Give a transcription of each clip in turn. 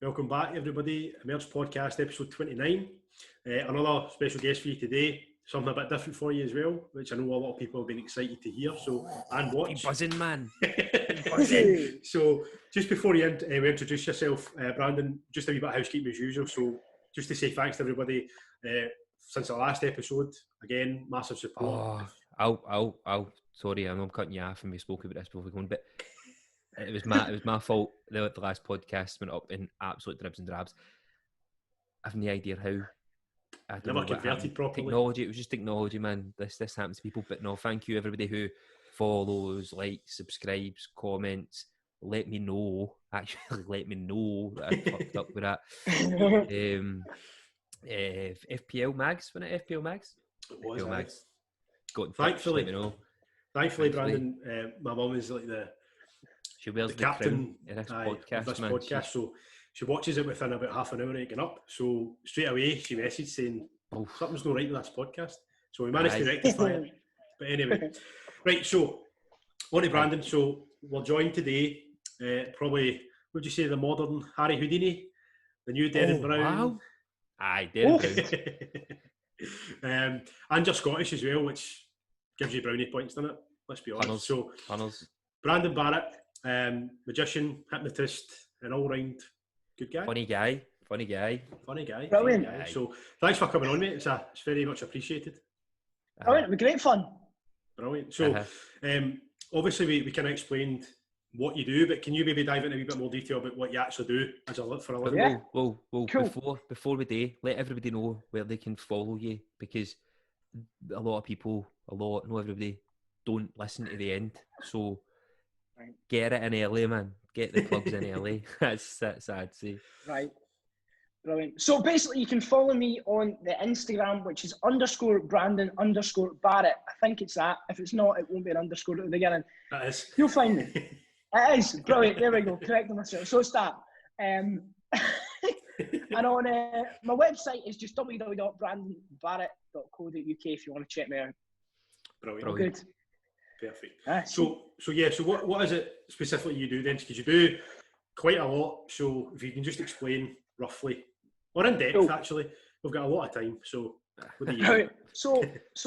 Welcome back, everybody. Emerge Podcast, episode 29. Another special guest for you today. Something a bit different for you as well, which I know a lot of people have been excited to hear and watch. Keep buzzing, man. Buzzing. So, just before we introduce yourself, Brandon, just a wee bit of housekeeping as usual. So, just to say thanks to everybody since the last episode. Again, massive support. I'll. Sorry, I know I'm cutting you off, and we spoke about this before we go on, but it was my fault. The last podcast went up in absolute dribs and drabs. I have no idea how. I don't Never know converted properly. Technology. It was just technology, man. This happens to people. But no, thank you everybody who follows, likes, subscribes, comments. Let me know. Actually, let me know that I fucked up with that. FPL Mags, wasn't it? FPL Mags. It was. FPL Mags. Got in touch, Thankfully, let me know. Thankfully, Brandon, my mum is like she wears the captain in this podcast, man. So she watches it within about half an hour of getting up. So straight away she messaged saying something's not right with this podcast. So we managed to rectify it. But anyway, right. So on to Brandon. So we're joined today. Probably would you say the modern Harry Houdini, the new Derren Brown? Wow. Aye, Derren Brown. And you're Scottish as well, which gives you brownie points, doesn't it? Let's be honest. Tunnels. Brandon Barrett, magician, hypnotist, an all-round good guy. Funny guy. Brilliant. So thanks for coming on, mate. It's very much appreciated. Brilliant. It was great fun. Brilliant. So obviously we kind of explained what you do, but can you maybe dive into a wee bit more detail about what you actually do as a living? Yeah. Well, cool. before we do, let everybody know where they can follow you, because a lot of people, not everybody, don't listen to the end. So get it in early, man. Get the plugs in early. That's I'd say. Right. Brilliant. So basically you can follow me on the Instagram, which is _Brandon_Barrett. I think it's that. If it's not, it won't be an underscore at the beginning. That is. You'll find me. It is. Brilliant. There we go. Correcting myself. So it's that. And on my website is just www.brandonbarrett.co.uk if you want to check me out. Brilliant. Good. Perfect. So what is it specifically you do then? Because you do quite a lot. So if you can just explain roughly, or in depth actually, we've got a lot of time. So what do you do? So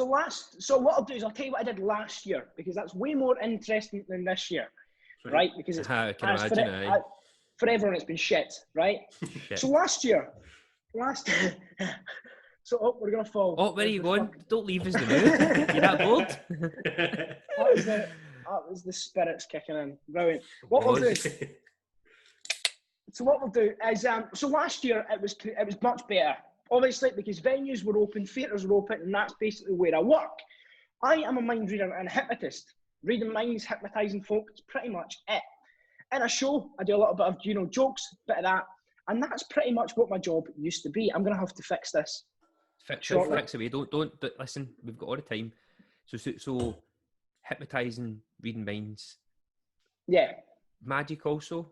what I'll do is I'll tell you what I did last year, because that's way more interesting than this year, right? Because it's I can imagine, for everyone it's been shit, right? Shit. So last year. So we're gonna fall. Oh, where are you going? Don't leave us the mood. You're not bored? That was the spirits kicking in. Brilliant. What we'll do is so last year it was much better. Obviously, because venues were open, theatres were open, and that's basically where I work. I am a mind reader and a hypnotist. Reading minds, hypnotising folk, it's pretty much it. In a show, I do a little bit of jokes, bit of that, and that's pretty much what my job used to be. I'm gonna have to fix this. Fix away. Don't listen. We've got all the time. So hypnotising, reading minds. Yeah. Magic also.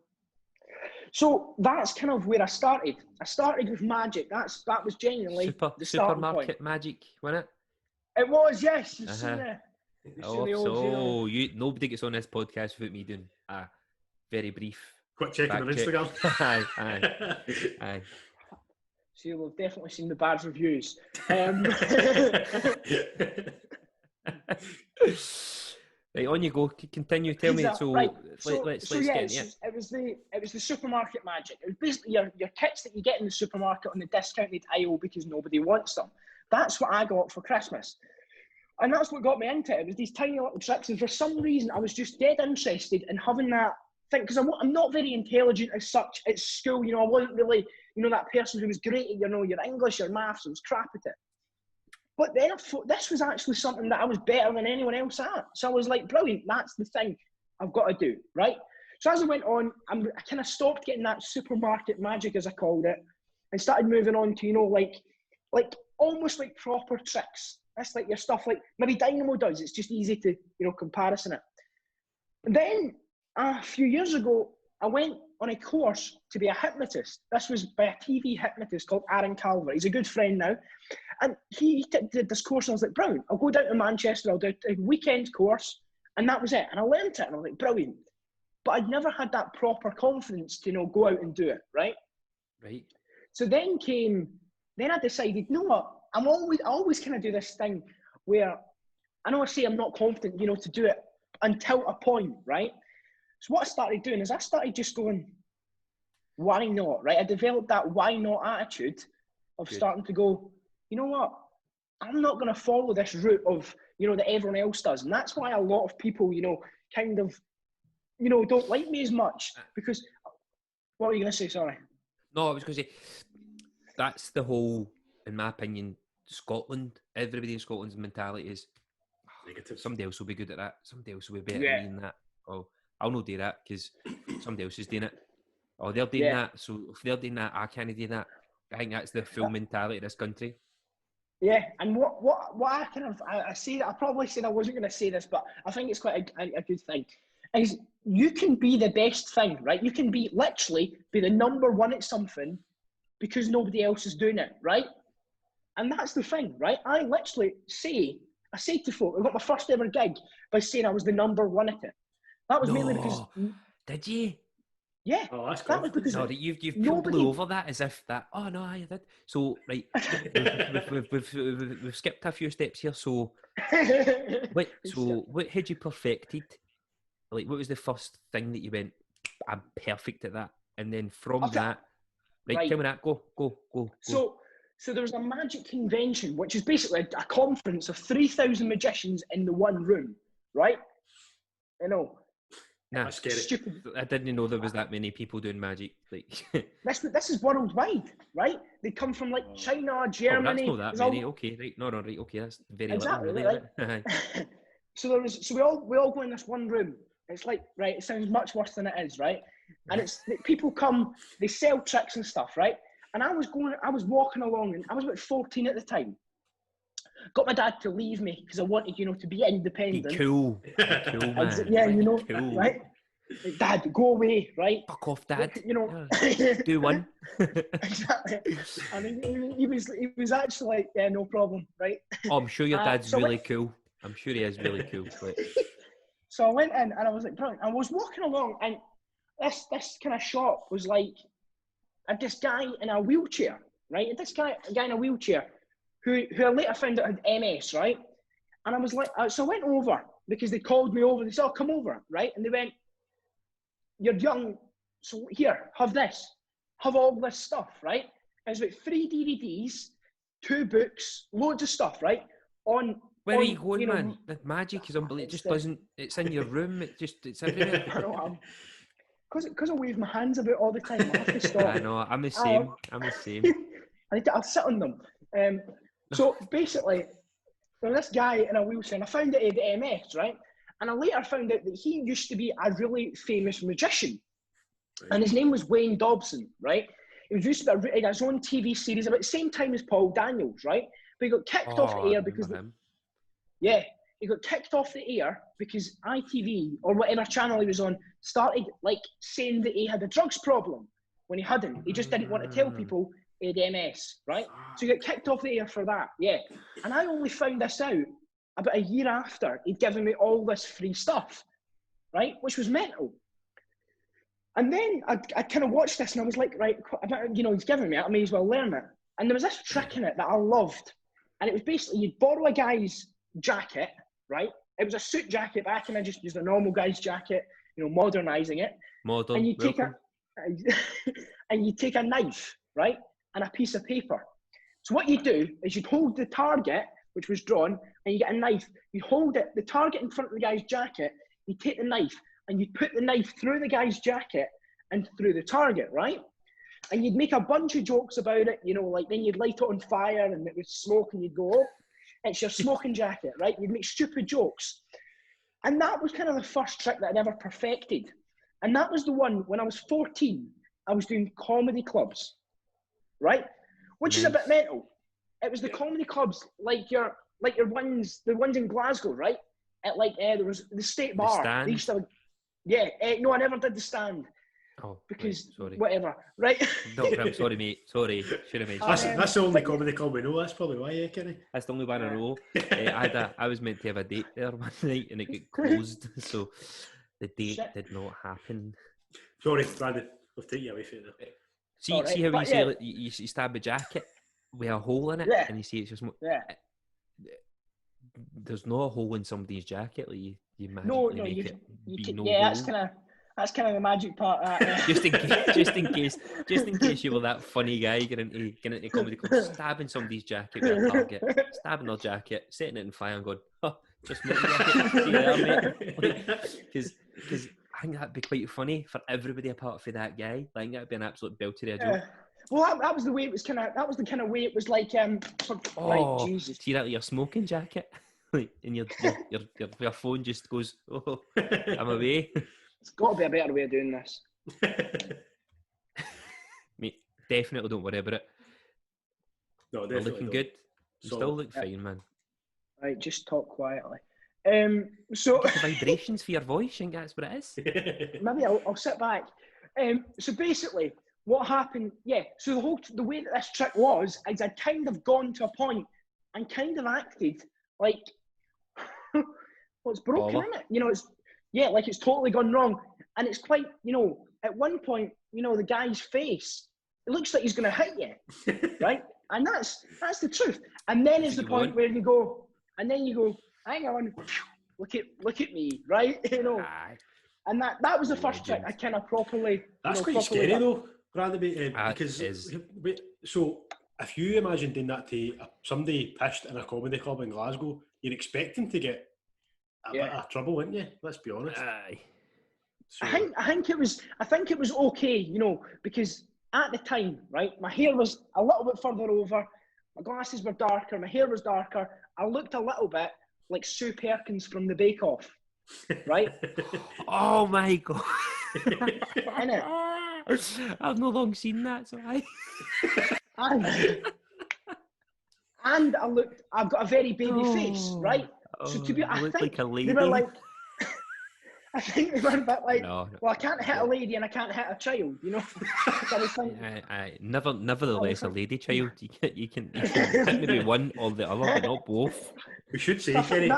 So that's kind of where I started. I started with magic. That was genuinely the supermarket point. Magic, wasn't it? It was, yes. You've seen nobody gets on this podcast without me doing a very brief. Quick check on Instagram. Aye. So you'll have definitely seen the bad reviews. Right, on you go. Continue. Tell me. Let's get into it. It was the supermarket magic. It was basically your kits that you get in the supermarket on the discounted aisle because nobody wants them. That's what I got for Christmas, and that's what got me into it. It was these tiny little tricks, and for some reason, I was just dead interested in having that thing, because I'm not very intelligent as such at school. I wasn't really that person who was great at your English or maths. I was crap at it. But then I thought this was actually something that I was better than anyone else at. So I was like, brilliant, that's the thing I've got to do, right? So as I went on, I kind of stopped getting that supermarket magic, as I called it, and started moving on to, like almost like proper tricks. That's like your stuff like maybe Dynamo does. It's just easy to, comparison it. And then a few years ago, I went on a course to be a hypnotist. This was by a TV hypnotist called Aaron Calvert. He's a good friend now. And he did this course, and I was like, brilliant. I'll go down to Manchester, I'll do a weekend course, and that was it. And I learned it, and I was like, brilliant. But I'd never had that proper confidence to, go out and do it, right? Right. So then I decided, you know what? I always kind of do this thing where I know I say I'm not confident, to do it until a point, right? So what I started doing is I started just going, why not, right? I developed that why not attitude of starting to go, you know what? I'm not going to follow this route of, that everyone else does. And that's why a lot of people, kind of, don't like me as much because, what were you going to say? Sorry. No, I was going to say, that's the whole, in my opinion, Scotland, everybody in Scotland's mentality is, negative. Somebody else will be good at that. Somebody else will be better than me in that. Oh, I'll not do that because somebody else is doing it. Oh, they're doing that. So if they're doing that, I can't do that. I think that's the full mentality of this country. Yeah, and what I kind of I say that I probably said I wasn't going to say this, but I think it's quite a good thing. Is you can be the best thing, right? You can literally be the number one at something because nobody else is doing it, right? And that's the thing, right? I literally say to folk, I got my first ever gig by saying I was the number one at it. That was mainly because. Did you? Yeah. Oh, that's that was because you've blew over that as if that. Oh no, I did. So right, we've skipped a few steps here. So, what had you perfected? Like, what was the first thing that you went? I'm perfect at that, and then from that, right, tell me that. Go. So there was a magic convention, which is basically a conference of 3,000 magicians in the one room, right? Nah, that's scary. Stupid. I didn't know there was that many people doing magic. Like this is worldwide, right? They come from like China, Germany. Oh, that's not that many. Okay, right. No, right. Okay, that's very little, really. Right? So we all go in this one room. It's like, right, it sounds much worse than it is, right? And it's people come, they sell tricks and stuff, right? And I was walking along, and I was about 14 at the time. Got my dad to leave me because I wanted, to be independent. Be cool, man. Yeah, cool. Right? Dad, go away, right? Fuck off, Dad. Look, do one. Exactly. I mean, he was actually like, yeah, no problem, right? Oh, I'm sure your dad's really cool. I'm sure he is really cool. But... So I went in and I was like, brilliant. I was walking along, and this kind of shop was like, this guy in a wheelchair, right? This guy in a wheelchair who I later found out had MS, right? And I was like, so I went over because they called me over. They said, oh, come over, right? And they went, you're young, so here, have this. Have all this stuff, right? And it's about 3 DVDs, 2 books, loads of stuff, right? Where are you going, man? The magic is unbelievable. It just doesn't, it's in your room, it's everywhere. I know, because I wave my hands about all the time, I have to stop. I know, I'm the same. I'll sit on them. So basically, there's this guy in a wheelchair, and I found out he had MS, right? And I later found out that he used to be a really famous magician. Right. And his name was Wayne Dobson, right? He was used to be in his own TV series about the same time as Paul Daniels, right? But he got kicked off the air because... he got kicked off the air because ITV, or whatever channel he was on, started saying that he had a drugs problem when he hadn't. He just didn't want to tell people he had MS, right? So he got kicked off the air for that, yeah. And I only found this out about a year after he'd given me all this free stuff, right? Which was mental. And then I kind of watched this and I was like, right, he's giving me it, I may as well learn it. And there was this trick in it that I loved. And it was basically, you'd borrow a guy's jacket, right? It was a suit jacket, but I kind of just used a normal guy's jacket, modernising it. Modern, and you take a knife, right? And a piece of paper. So what you do is you'd hold the target, which was drawn, and you get a knife. You hold the target in front of the guy's jacket, you take the knife, and you put the knife through the guy's jacket and through the target, right? And you'd make a bunch of jokes about it, then you'd light it on fire and it would smoke and you'd go, oh, it's your smoking jacket, right? You'd make stupid jokes. And that was kind of the first trick that I never perfected. And that was the one, when I was 14, I was doing comedy clubs, right? Which is a bit mental. It was the comedy clubs, like your ones, the ones in Glasgow, right? At there was the State Bar. The they used to, no, I never did the Stand. Oh, because right, sorry. Whatever, right? No, I'm sorry, mate. Sorry, should have mentioned. That's the only comedy club we know. That's probably why, Kenny. That's the only one I know. I was meant to have a date there one night and it got closed, so the date did not happen. Sorry, Brandon. We'll take you away from there. See right. how but you say like, you stab a jacket with a hole in it, and you see it's just there's no a hole in somebody's jacket. Like you magically make it be no hole. That's kind of the magic part. just in case you were that funny guy getting into comedy club, stabbing somebody's jacket with a target, stabbing their jacket, setting it in fire, and going, "Oh, just my jacket, see you there, mate." Because I think that'd be quite funny for everybody apart from that guy. I think that'd be an absolute belter of a joke. Well, that was the way it was kind of. That was the kind of way it was like. Like Jesus. See that with your smoking jacket, like, and your phone just goes, "Oh, I'm away." It's got to be a better way of doing this. Mate, definitely don't worry about it. No, definitely. We're looking good. You still look fine, man. Right, just talk quietly. So the vibrations for your voice, I think that's what it is. Maybe I'll sit back. So basically, what happened? Yeah. So the way that this trick was is I'd kind of gone to a point and kind of acted like what's broken in it. You know, it's like it's totally gone wrong, and it's quite. You know, at one point, you know, the guy's face, it looks like he's going to hit you, right? And that's the truth. And then is the point where you go, and then you go, hang on, look at me, right? You know. And that was the first trick I kind of properly. That's quite scary though, Brandon, because so if you imagine doing that to somebody pissed in a comedy club in Glasgow, you're expecting to get a bit of trouble, wouldn't you? Let's be honest. So, I think it was okay, you know, because at the time, right, my hair was a little bit further over, my glasses were darker, my hair was darker. I looked a little bit like Sue Perkins from the Bake Off, right? Oh my God. Innit? I've no long seen that, so and I've got a very baby face, right? So to be, I think like a lady. They were like, I think they were a bit like, well, I can't hit a lady and I can't hit a child, you know. So I was thinking, nevertheless, a lady child, you can hit maybe one or the other, but not both. We should say, Kenny.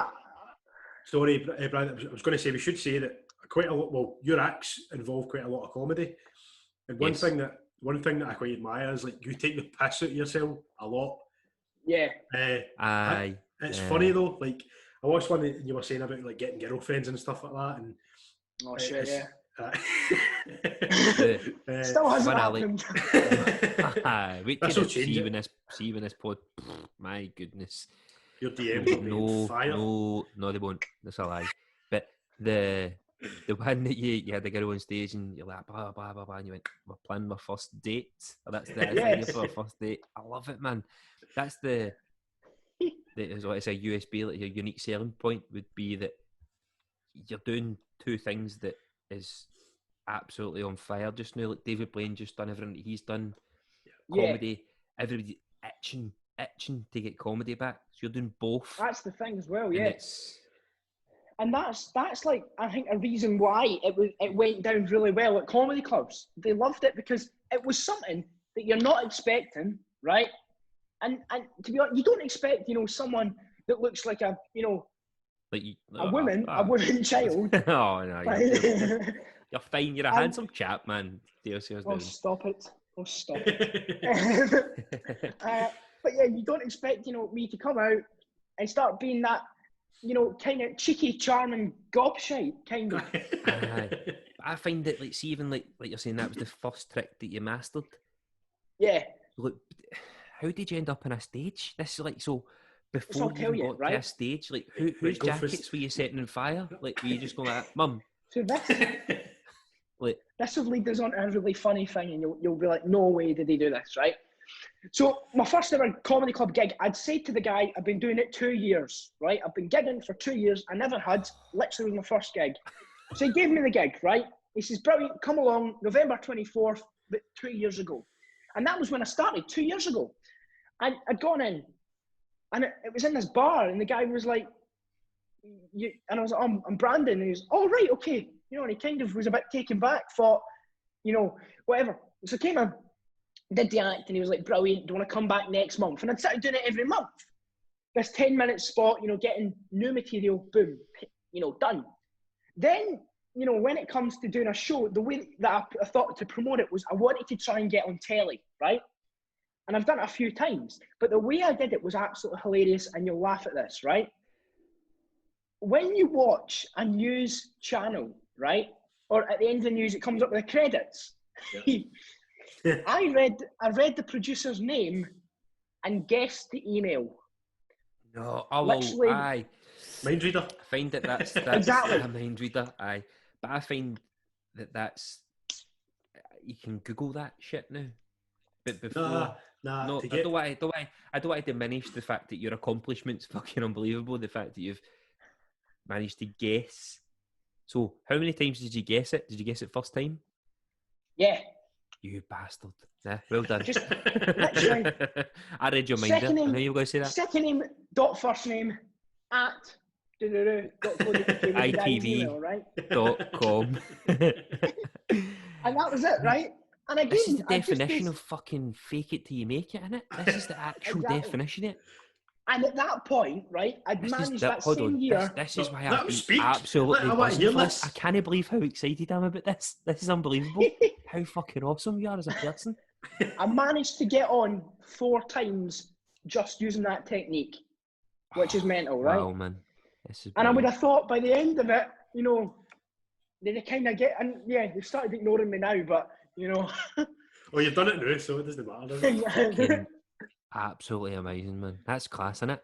Sorry, Brandon. I was going to say we should say that quite a lot. Well, your acts involve quite a lot of comedy, and one thing that I quite admire is like you take the piss out of yourself a lot. Yeah. It's funny though. Like I watched one that you were saying about like getting girlfriends and stuff like that, and shit, yeah. Still hasn't happened. Wait till see when this pod. My goodness. Your DMs no, they won't. That's a lie. But the one that you had the girl on stage and you're like blah blah blah blah, and you went, "We're planning my first date." Or that's the idea for our first date. I love it, man. That's it's a USB, like your unique selling point would be that you're doing two things that is absolutely on fire just now. Like David Blaine just done everything that he's done. Comedy, everybody itching to get comedy back. So you're doing both. That's the thing as well, yeah. And that's like, I think, a reason why it went down really well at comedy clubs. They loved it because it was something that you're not expecting, right? And to be honest, you don't expect, you know, someone that looks like a, you know, like a woman child. Oh no, you're fine. You're a handsome chap, man. Stop it! But yeah, you don't expect, you know, me to come out and start being that, you know, kind of cheeky, charming gobshite kind of. I find that, like, see, even like you're saying, that was the first trick that you mastered. Yeah. Look, how did you end up on a stage? This is like, so before you got to a stage, like whose jackets were you setting on fire? Like, were you just going like, Mum? So this will lead us on to a really funny thing, and you'll be like, no way did he do this, right? So my first ever comedy club gig, I'd say to the guy, I've been doing it 2 years, right? I've been gigging for 2 years. I never had, literally my first gig. So he gave me the gig, right? He says, brilliant, come along, November 24th, but 2 years ago. And that was when I started, 2 years ago. And I'd gone in, and it was in this bar, and the guy was like, and I was like, I'm Brandon. And he was, oh, right, okay. You know, and he kind of was a bit taken back, thought, you know, whatever. So I came in, did the act, and he was like, brilliant, do you want to come back next month? And I'd started doing it every month. This 10-minute spot, you know, getting new material, boom, you know, done. Then you know, when it comes to doing a show, the way that I thought to promote it was I wanted to try and get on telly, right? And I've done it a few times, but the way I did it was absolutely hilarious, and you'll laugh at this, right? When you watch a news channel, right, or at the end of the news, it comes up with the credits. Yeah. I read the producer's name and guessed the email. No, aye. Mind reader. I find that's exactly a mind reader, aye. But I find that's you can Google that shit now. But before, no, I don't want to diminish the fact that your accomplishment's fucking unbelievable. The fact that you've managed to guess. So, how many times did you guess it? Did you guess it first time? Yeah. You bastard. Yeah, well done. Just literally. I read your mind there. I know you were going to say that. Second name, dot first name, at itv.com. And that was it, right? And again, this is the definition of fucking fake it till you make it, innit? This is the actual definition of it. And at that point, right, I'd managed that same year. This is why I'm absolutely buzzing for this. I can't believe how excited I am about this. This is unbelievable. How fucking awesome you are as a person. I managed to get on 4 times just using that technique, which is mental, right? Wow, man. And I would have thought by the end of it, you know, they kind of get, and yeah, they've started ignoring me now, but, you know. Well, you've done it now, so it doesn't matter, does it? Absolutely amazing, man. That's class, isn't it?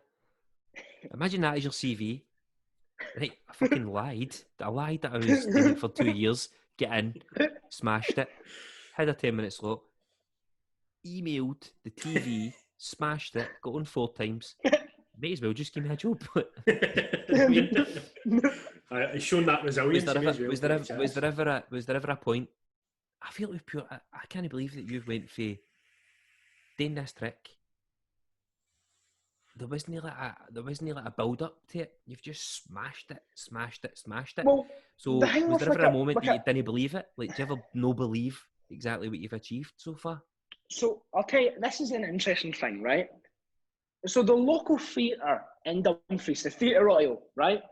Imagine that as your CV. Right, I fucking lied. I lied that I was doing it for 2 years. Get in, smashed it, had a 10-minute slot, emailed the TV, smashed it, got on 4 times. May as well just give me a job. He's shown that resilience. Was there ever a point? I feel with pure. I can't believe that you've went for doing this trick. There wasn't like a build up to it. You've just smashed it. Well, so was there ever a moment that you didn't believe it? Like, do you ever no believe exactly what you've achieved so far? So I'll tell you, this is an interesting thing, right? So the local theatre in Dumfries, the Theatre Royal, right?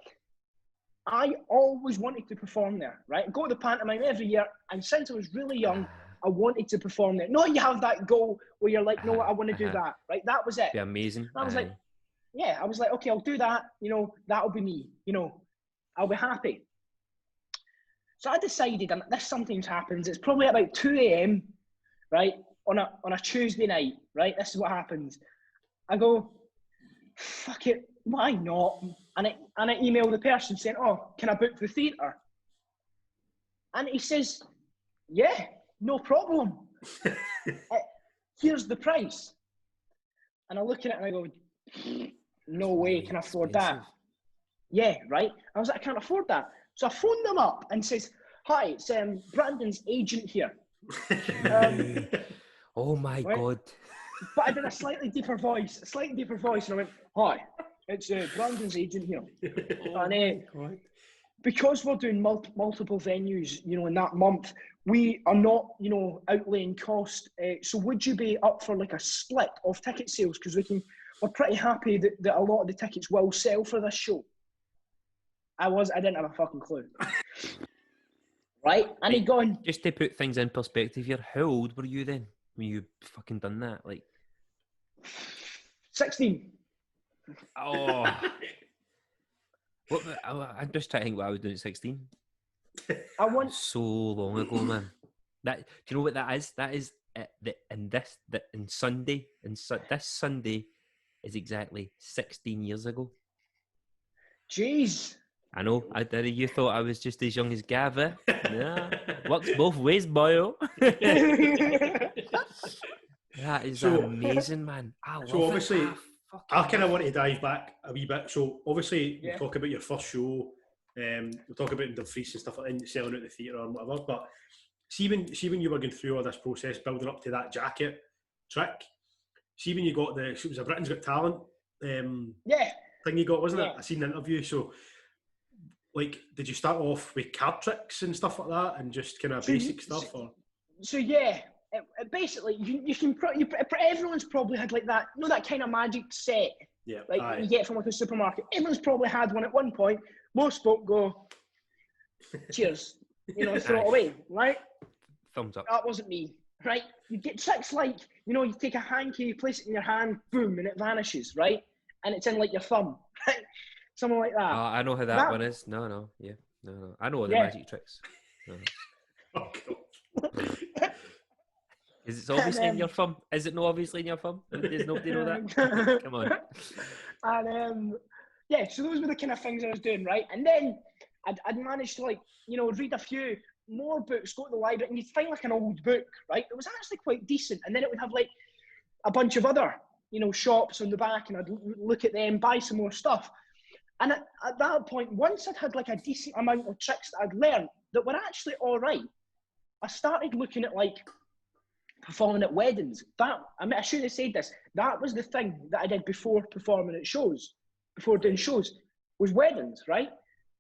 I always wanted to perform there, right? Go to the pantomime every year, and since I was really young, I wanted to perform there. No, you have that goal where you're like, no, I want to do that, right? That was it. Be amazing. And I was like, yeah, I was like, okay, I'll do that. You know, that'll be me. You know, I'll be happy. So I decided, and this sometimes happens, it's probably about 2 a.m., right, on a Tuesday night, right? This is what happens. I go, fuck it, why not? And I email the person saying, oh, can I book the theatre? And he says, yeah, no problem. Here's the price. And I look at it and I go, no way, can I afford that? Yeah, right? I was like, I can't afford that. So I phoned them up and says, hi, it's Brandon's agent here. Oh my God. But I did a slightly deeper voice, and I went, hi, it's Brandon's agent here. And because we're doing multiple venues, you know, in that month, we are not, you know, outlaying cost. So would you be up for like a split of ticket sales? Because we're pretty happy that a lot of the tickets will sell for this show. I didn't have a fucking clue. Right? And he'd gone. Just to put things in perspective here, how old were you then when you fucking done that? Like 16. Oh. I'm just trying to think what I was doing at 16. So long ago, man. Do you know what that is? That is this Sunday is exactly 16 years ago. Jeez. I know. You thought I was just as young as Gavin. Yeah, works both ways, boyo. That is amazing, man. I love obviously, I kind of want to dive back a wee bit. So obviously, we'll talk about your first show. We'll talk about the Dumfries and stuff, and selling out the theatre and whatever. But see when you were going through all this process, building up to that jacket trick. See when you got it was a Britain's Got Talent. Thing you got, wasn't it? I seen the interview. So, like, did you start off with card tricks and stuff like that, and just kind of basic stuff? So yeah. Basically, everyone's probably had like that, you know, that kind of magic set, like you get from like a supermarket. Everyone's probably had one at one point. Most folk go, cheers, you know, throw it away, right? Thumbs up. That wasn't me, right? You get tricks like, you know, you take a hanky, you place it in your hand, boom, and it vanishes, right? And it's in like your thumb, right? Something like that. I know how that one is. No. I know all the magic tricks. No. Oh, God. Is it obviously in your thumb? Is it not obviously in your thumb? Does nobody know that? Come on. And yeah, so those were the kind of things I was doing, right? And then I'd managed to, like, you know, read a few more books, go to the library, and you'd find like an old book, right? It was actually quite decent. And then it would have like a bunch of other, you know, shops on the back, and I'd look at them, buy some more stuff. And at that point, once I'd had like a decent amount of tricks that I'd learned that were actually all right, I started looking at like performing at weddings. I shouldn't have said this. That was the thing that I did before performing at shows, before doing shows, was weddings, right?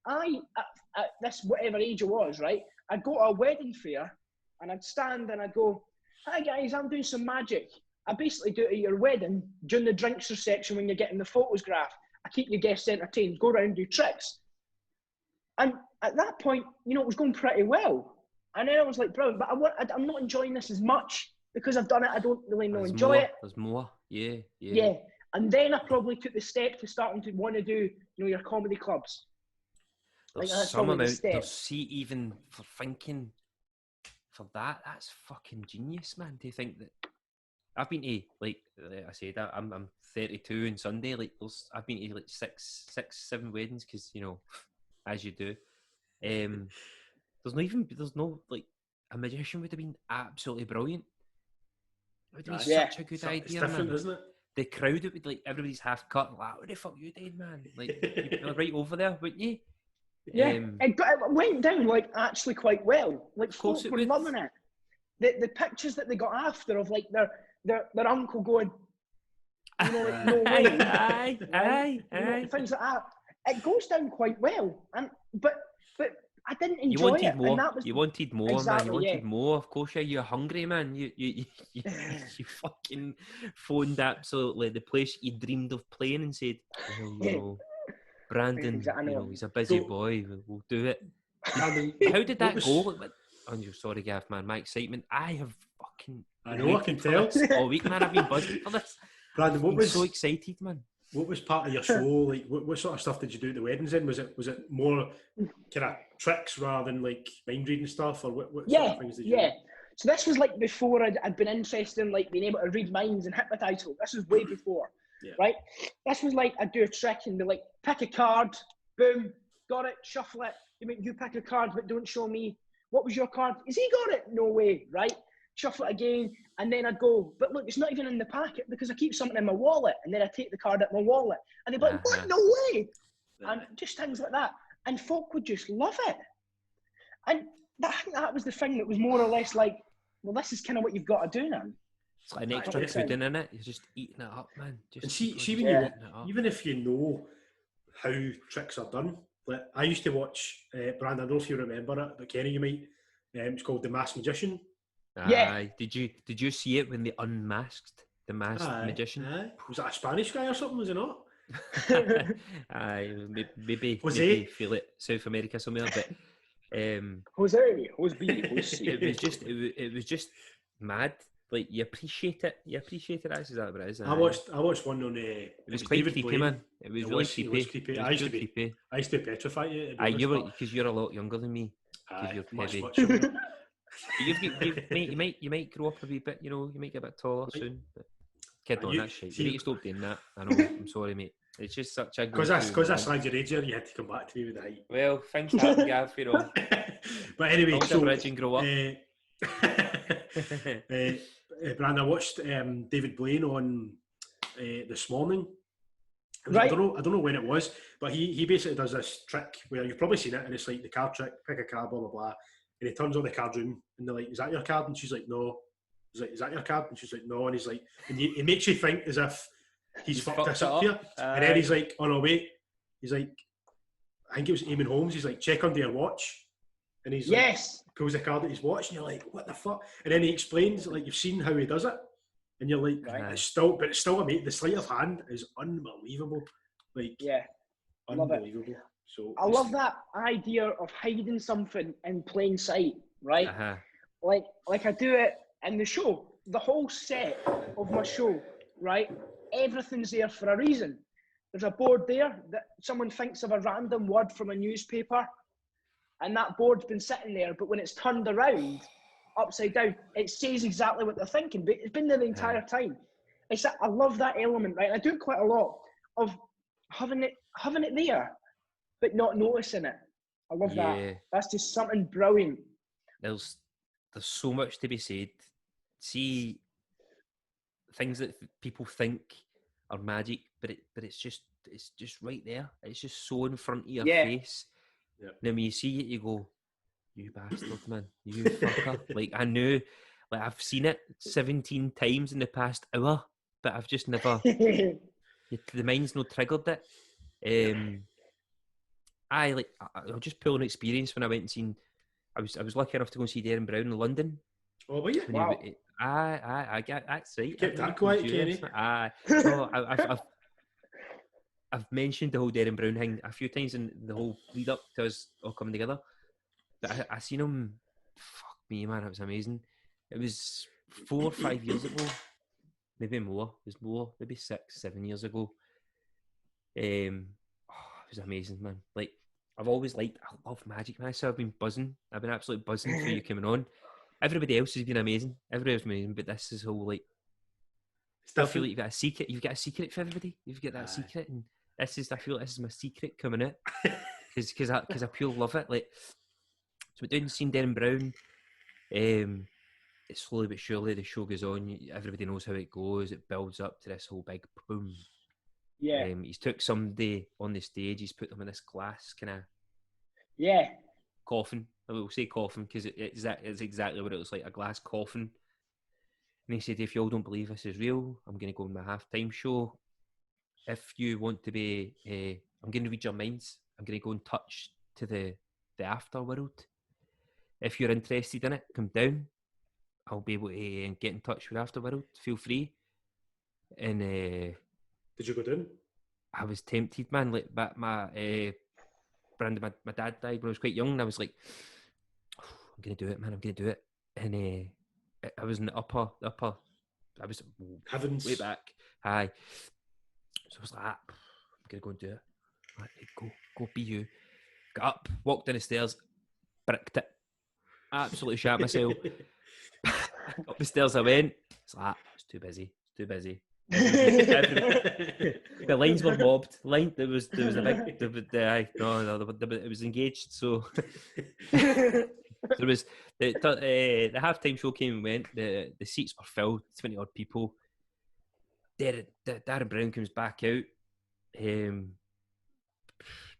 At this whatever age I was, right, I'd go to a wedding fair and I'd stand and I'd go, "Hi guys, I'm doing some magic. I basically do it at your wedding during the drinks reception when you're getting the photograph. I keep your guests entertained, go around and do tricks." And at that point, you know, it was going pretty well. And then I was like, brilliant, but I'm not enjoying this as much because I've done it. I don't really enjoy it. There's more. Yeah. And then I probably took the step to starting to want to do, you know, your comedy clubs. There's like, some amount. There's see, even for thinking for that, that's fucking genius, man. To think that I've been to, like I said, I'm 32 on Sunday. Like I've been to like six, 7 weddings because, you know, as you do. There's no like a magician would have been absolutely brilliant. It would have been such a good idea, it's different, man. isn't it? The crowd, it would, like, everybody's half cut. Like, what the fuck you doing, man? Like, you'd be right over there, wouldn't you? Yeah, it went down like actually quite well. Like, folk were loving it. The pictures that they got after of like their uncle going, you know, like, no way, aye, you know, things like that. It goes down quite well, but I didn't enjoy it. More. And that was you wanted more, exactly, man. You wanted more. Of course, you're hungry, man. You fucking phoned absolutely the place you dreamed of playing and said, "Oh, you know, Brandon, exactly. you know, he's a busy boy. We'll do it." How did that go? Oh, sorry, Gav, man. My excitement. I have fucking. I know. I can tell. All week, man. I've been buzzing for this. Brandon, what was so excited, man? What was part of your show? Like, what sort of stuff did you do at the weddings? Then was it more kind of tricks rather than like mind reading stuff, or what sort of things did you do? So this was like before I'd been interested in like being able to read minds and hypnotise people. This was way before, right? This was like I'd do a trick and be like, pick a card, boom, got it, shuffle it. You pick a card, but don't show me. What was your card? Is he got it? No way, right? Shuffle it again, and then I'd go, but look, it's not even in the packet because I keep something in my wallet, and then I take the card out of my wallet, and they'd be like, what? No way! And just things like that. And folk would just love it. And I think that was the thing that was more or less like, well, this is kind of what you've got to do now. It's like an extra pudding in it. You're just eating it up, man. And see when even if you know how tricks are done, like I used to watch, Brandon, I don't know if you remember it, but Kenny, you might, it's called The Masked Magician. Aye. Did you see it when they unmasked the masked magician? Aye. Was that a Spanish guy or something? Was it not? Aye, maybe feel it South America somewhere, but Jose. It was just mad. Like you appreciate it. That's exactly what it is. I watched one on. It was quite creepy, Blaine. Man. It was really creepy. It was creepy. I used to petrify you. Because you're a lot younger than me. Aye, much younger. You might grow up a wee bit, you know, you might get a bit taller soon. But kid on that shit. You need to stop doing that. I know, I'm sorry, mate. It's just such a because I signed your age here, you had to come back to me with the height. Well, things happen, Gav, you know. But anyway, so bridge and grow up. Brandon, I watched David Blaine on this morning. Right. I don't know when it was, but he basically does this trick where you've probably seen it, and it's like the card trick, pick a card, blah blah blah. And he turns on the card room, and they're like, "Is that your card?" And she's like, "No." He's like, "Is that your card?" And she's like, "No." And he's like, and he makes you think as if he's fucked this up here. And then he's like, "Oh no, wait." He's like, I think it was Eamon Holmes. He's like, "Check under your watch." And he's like, pulls the card at his watch, and you're like, "What the fuck?" And then he explains, like, you've seen how he does it, and you're like, it's still amazing. The sleight of hand is unbelievable. Like, unbelievable. So I love that idea of hiding something in plain sight, right? Like I do it in the show. The whole set of my show, right? Everything's there for a reason. There's a board there that someone thinks of a random word from a newspaper, and that board's been sitting there, but when it's turned around, upside down, it says exactly what they're thinking, but it's been there the entire time. I love that element, right? I do it quite a lot of having it there, but not noticing it. I love that. That's just something brilliant. There's so much to be said. See, things that people think are magic, but it's just right there. It's just so in front of your face. Yep. And then when you see it, you go, "You bastard, man! You fucker!" Like I knew, like I've seen it 17 times in the past hour, but I've just never. The mind's not triggered it. I'll just pull an experience when I went and seen. I was lucky enough to go and see Darren Brown in London. Oh, were you? Wow. I get that's right. Kept that quiet, Kenny. I've mentioned the whole Darren Brown thing a few times in the whole lead up to us all coming together. But I seen him. Fuck me, man! It was amazing. It was 4 or 5 years ago, maybe more. It was more, maybe 6, 7 years ago. It was amazing, man. Like I've always liked. I love magic, man. So I've been buzzing. I've been absolutely buzzing for you coming on. Everybody else has been amazing. Everybody else amazing, but this is whole like. I feel like you've got a secret. You've got a secret for everybody. You've got that secret, and this is. I feel like this is my secret coming out because I pure love it. Like so, we're doing seeing Darren Brown. It's slowly but surely the show goes on. Everybody knows how it goes. It builds up to this whole big boom. Yeah. He's took somebody on the stage. He's put them in this glass kind of. Yeah. Coffin. I will say coffin because it's exactly what it looks like, a glass coffin. And he said, if you all don't believe this is real, I'm going to go on my halftime show. If you want to be, I'm going to read your minds. I'm going to go and touch to the afterworld. If you're interested in it, come down. I'll be able to get in touch with afterworld. Feel free. And did you go down? I was tempted, man. Like, but my Brandon, my dad died when I was quite young, and I was like, I'm going to do it, man. I'm going to do it. And I was in the upper. I was Heavens. Way back. Aye. So I was like, I'm going to go and do it. Like, go be you. Got up, walked down the stairs, bricked it. Absolutely shat myself. Up the stairs I went. It's like, it's too busy. The lines were mobbed. There was a big. It was engaged. So there was the halftime show came and went. The seats were filled, 20 odd people. Darren Brown comes back out.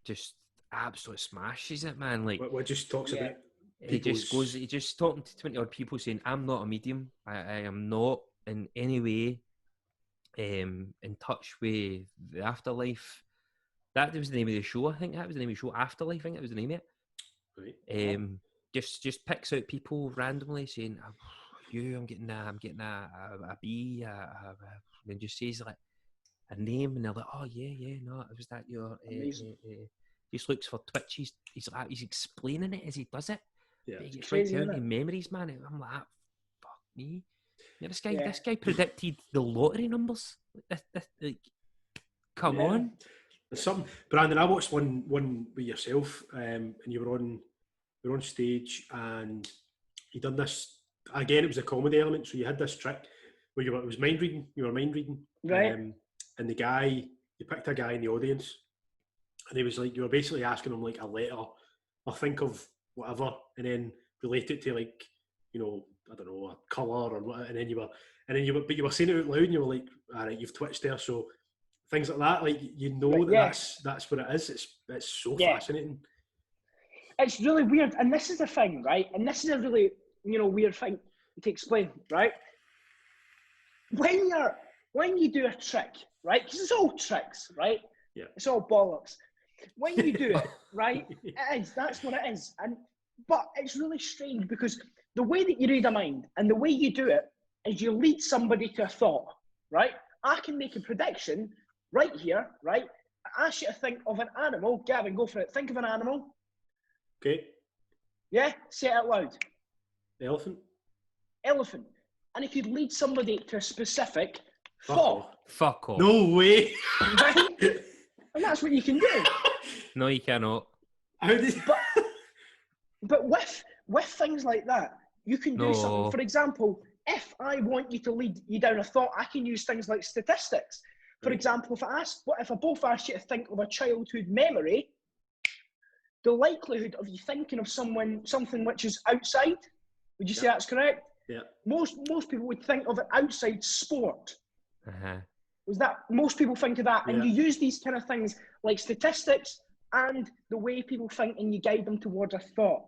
Just absolute smashes it, man. Like what just talks about. He just talking to 20 odd people saying, "I'm not a medium. I am not in any way." In touch with the afterlife. That was the name of the show. I think that was the name of the show. Afterlife. I think that was the name of it. Right. Just picks out people randomly saying, I'm getting a B. And just says like a name, and they're like, oh yeah, no, was that your? Just looks for twitches. He's explaining it as he does it. Yeah, he gets right down to memories, man. I'm like, fuck me. Yeah, this guy predicted the lottery numbers. Like, come on. There's something, Brandon. I watched one with yourself, and you were on stage, and you done this again. It was a comedy element, so you had this trick where it was mind reading. You were mind reading, right? And you picked a guy in the audience, and he was like, you were basically asking him like a letter, or think of whatever, and then relate it to like, you know, I don't know, a colour or what, and then you were saying it out loud, and you were like, all right, you've twitched there, so things like that, like that's what it is. It's so fascinating. It's really weird, and this is the thing, right? And this is a really weird thing to explain, right? When you do a trick, right? Because it's all tricks, right? Yeah. It's all bollocks. When you do it, right? That's what it is, but it's really strange because the way that you read a mind and the way you do it is you lead somebody to a thought, right? I can make a prediction right here, right? ask you to think of an animal, Gavin, go for it. Think of an animal. Okay. Yeah, say it out loud. Elephant. Elephant. And if you'd lead somebody to a specific Fuck thought. off. Fuck off. No way. Right? And that's what you can do. No, you cannot. How did... But with things like that, you can do something. For example, if I want you to lead you down a thought, I can use things like statistics. For example, if I both asked you to think of a childhood memory, the likelihood of you thinking of something which is outside, would you say that's correct? Yeah. Most people would think of it outside sport. Uh-huh. Was that most people think of that? Yeah. And you use these kind of things like statistics and the way people think, and you guide them towards a thought.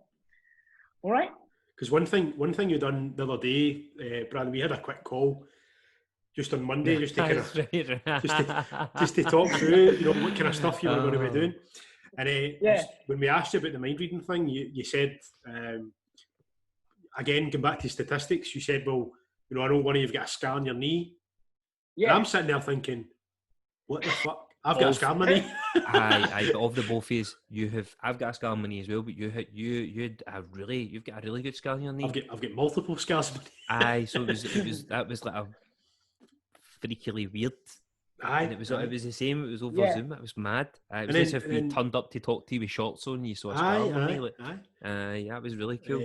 All right? Because one thing you done the other day, Brandon, we had a quick call just on Monday, just to kind of just to talk through, you know, what kind of stuff you were going to be doing. And when we asked you about the mind reading thing, you said, again, going back to statistics, you said, well, you know, I know one of you've got a scar on your knee. Yeah. And I'm sitting there thinking, what the fuck? I've got a scar on my knee. Aye, but of the both of you, I've got a scar on my knee as well, but you've got a really good scar on your knee. I've got multiple scars on my knee. Aye, so that was like a freakily weird. Aye, and it was the same. It was over Zoom. It was mad. It was as if we turned up to talk to you with shorts on. You saw a scar on my knee. Like, yeah, it was really cool.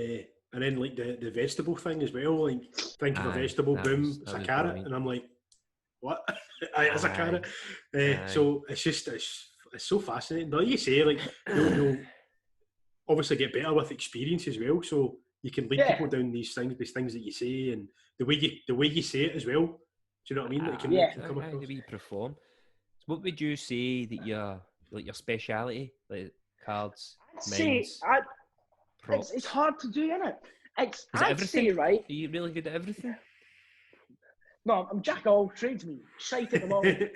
And then like the vegetable thing as well. Like think of a vegetable, boom, it's a carrot, brilliant. And I'm like, what? It's a carrot. So it's so fascinating. Like you say, like you'll obviously get better with experience as well. So you can lead people down these things that you say, and the way you say it as well. Do you know what I mean? That can come across. The way you perform. So what would you say that your speciality, like cards, minds, props? It's hard to do, isn't it? I'd say, right? Are you really good at everything? No, I'm jack of all trades, me. Shite at the moment.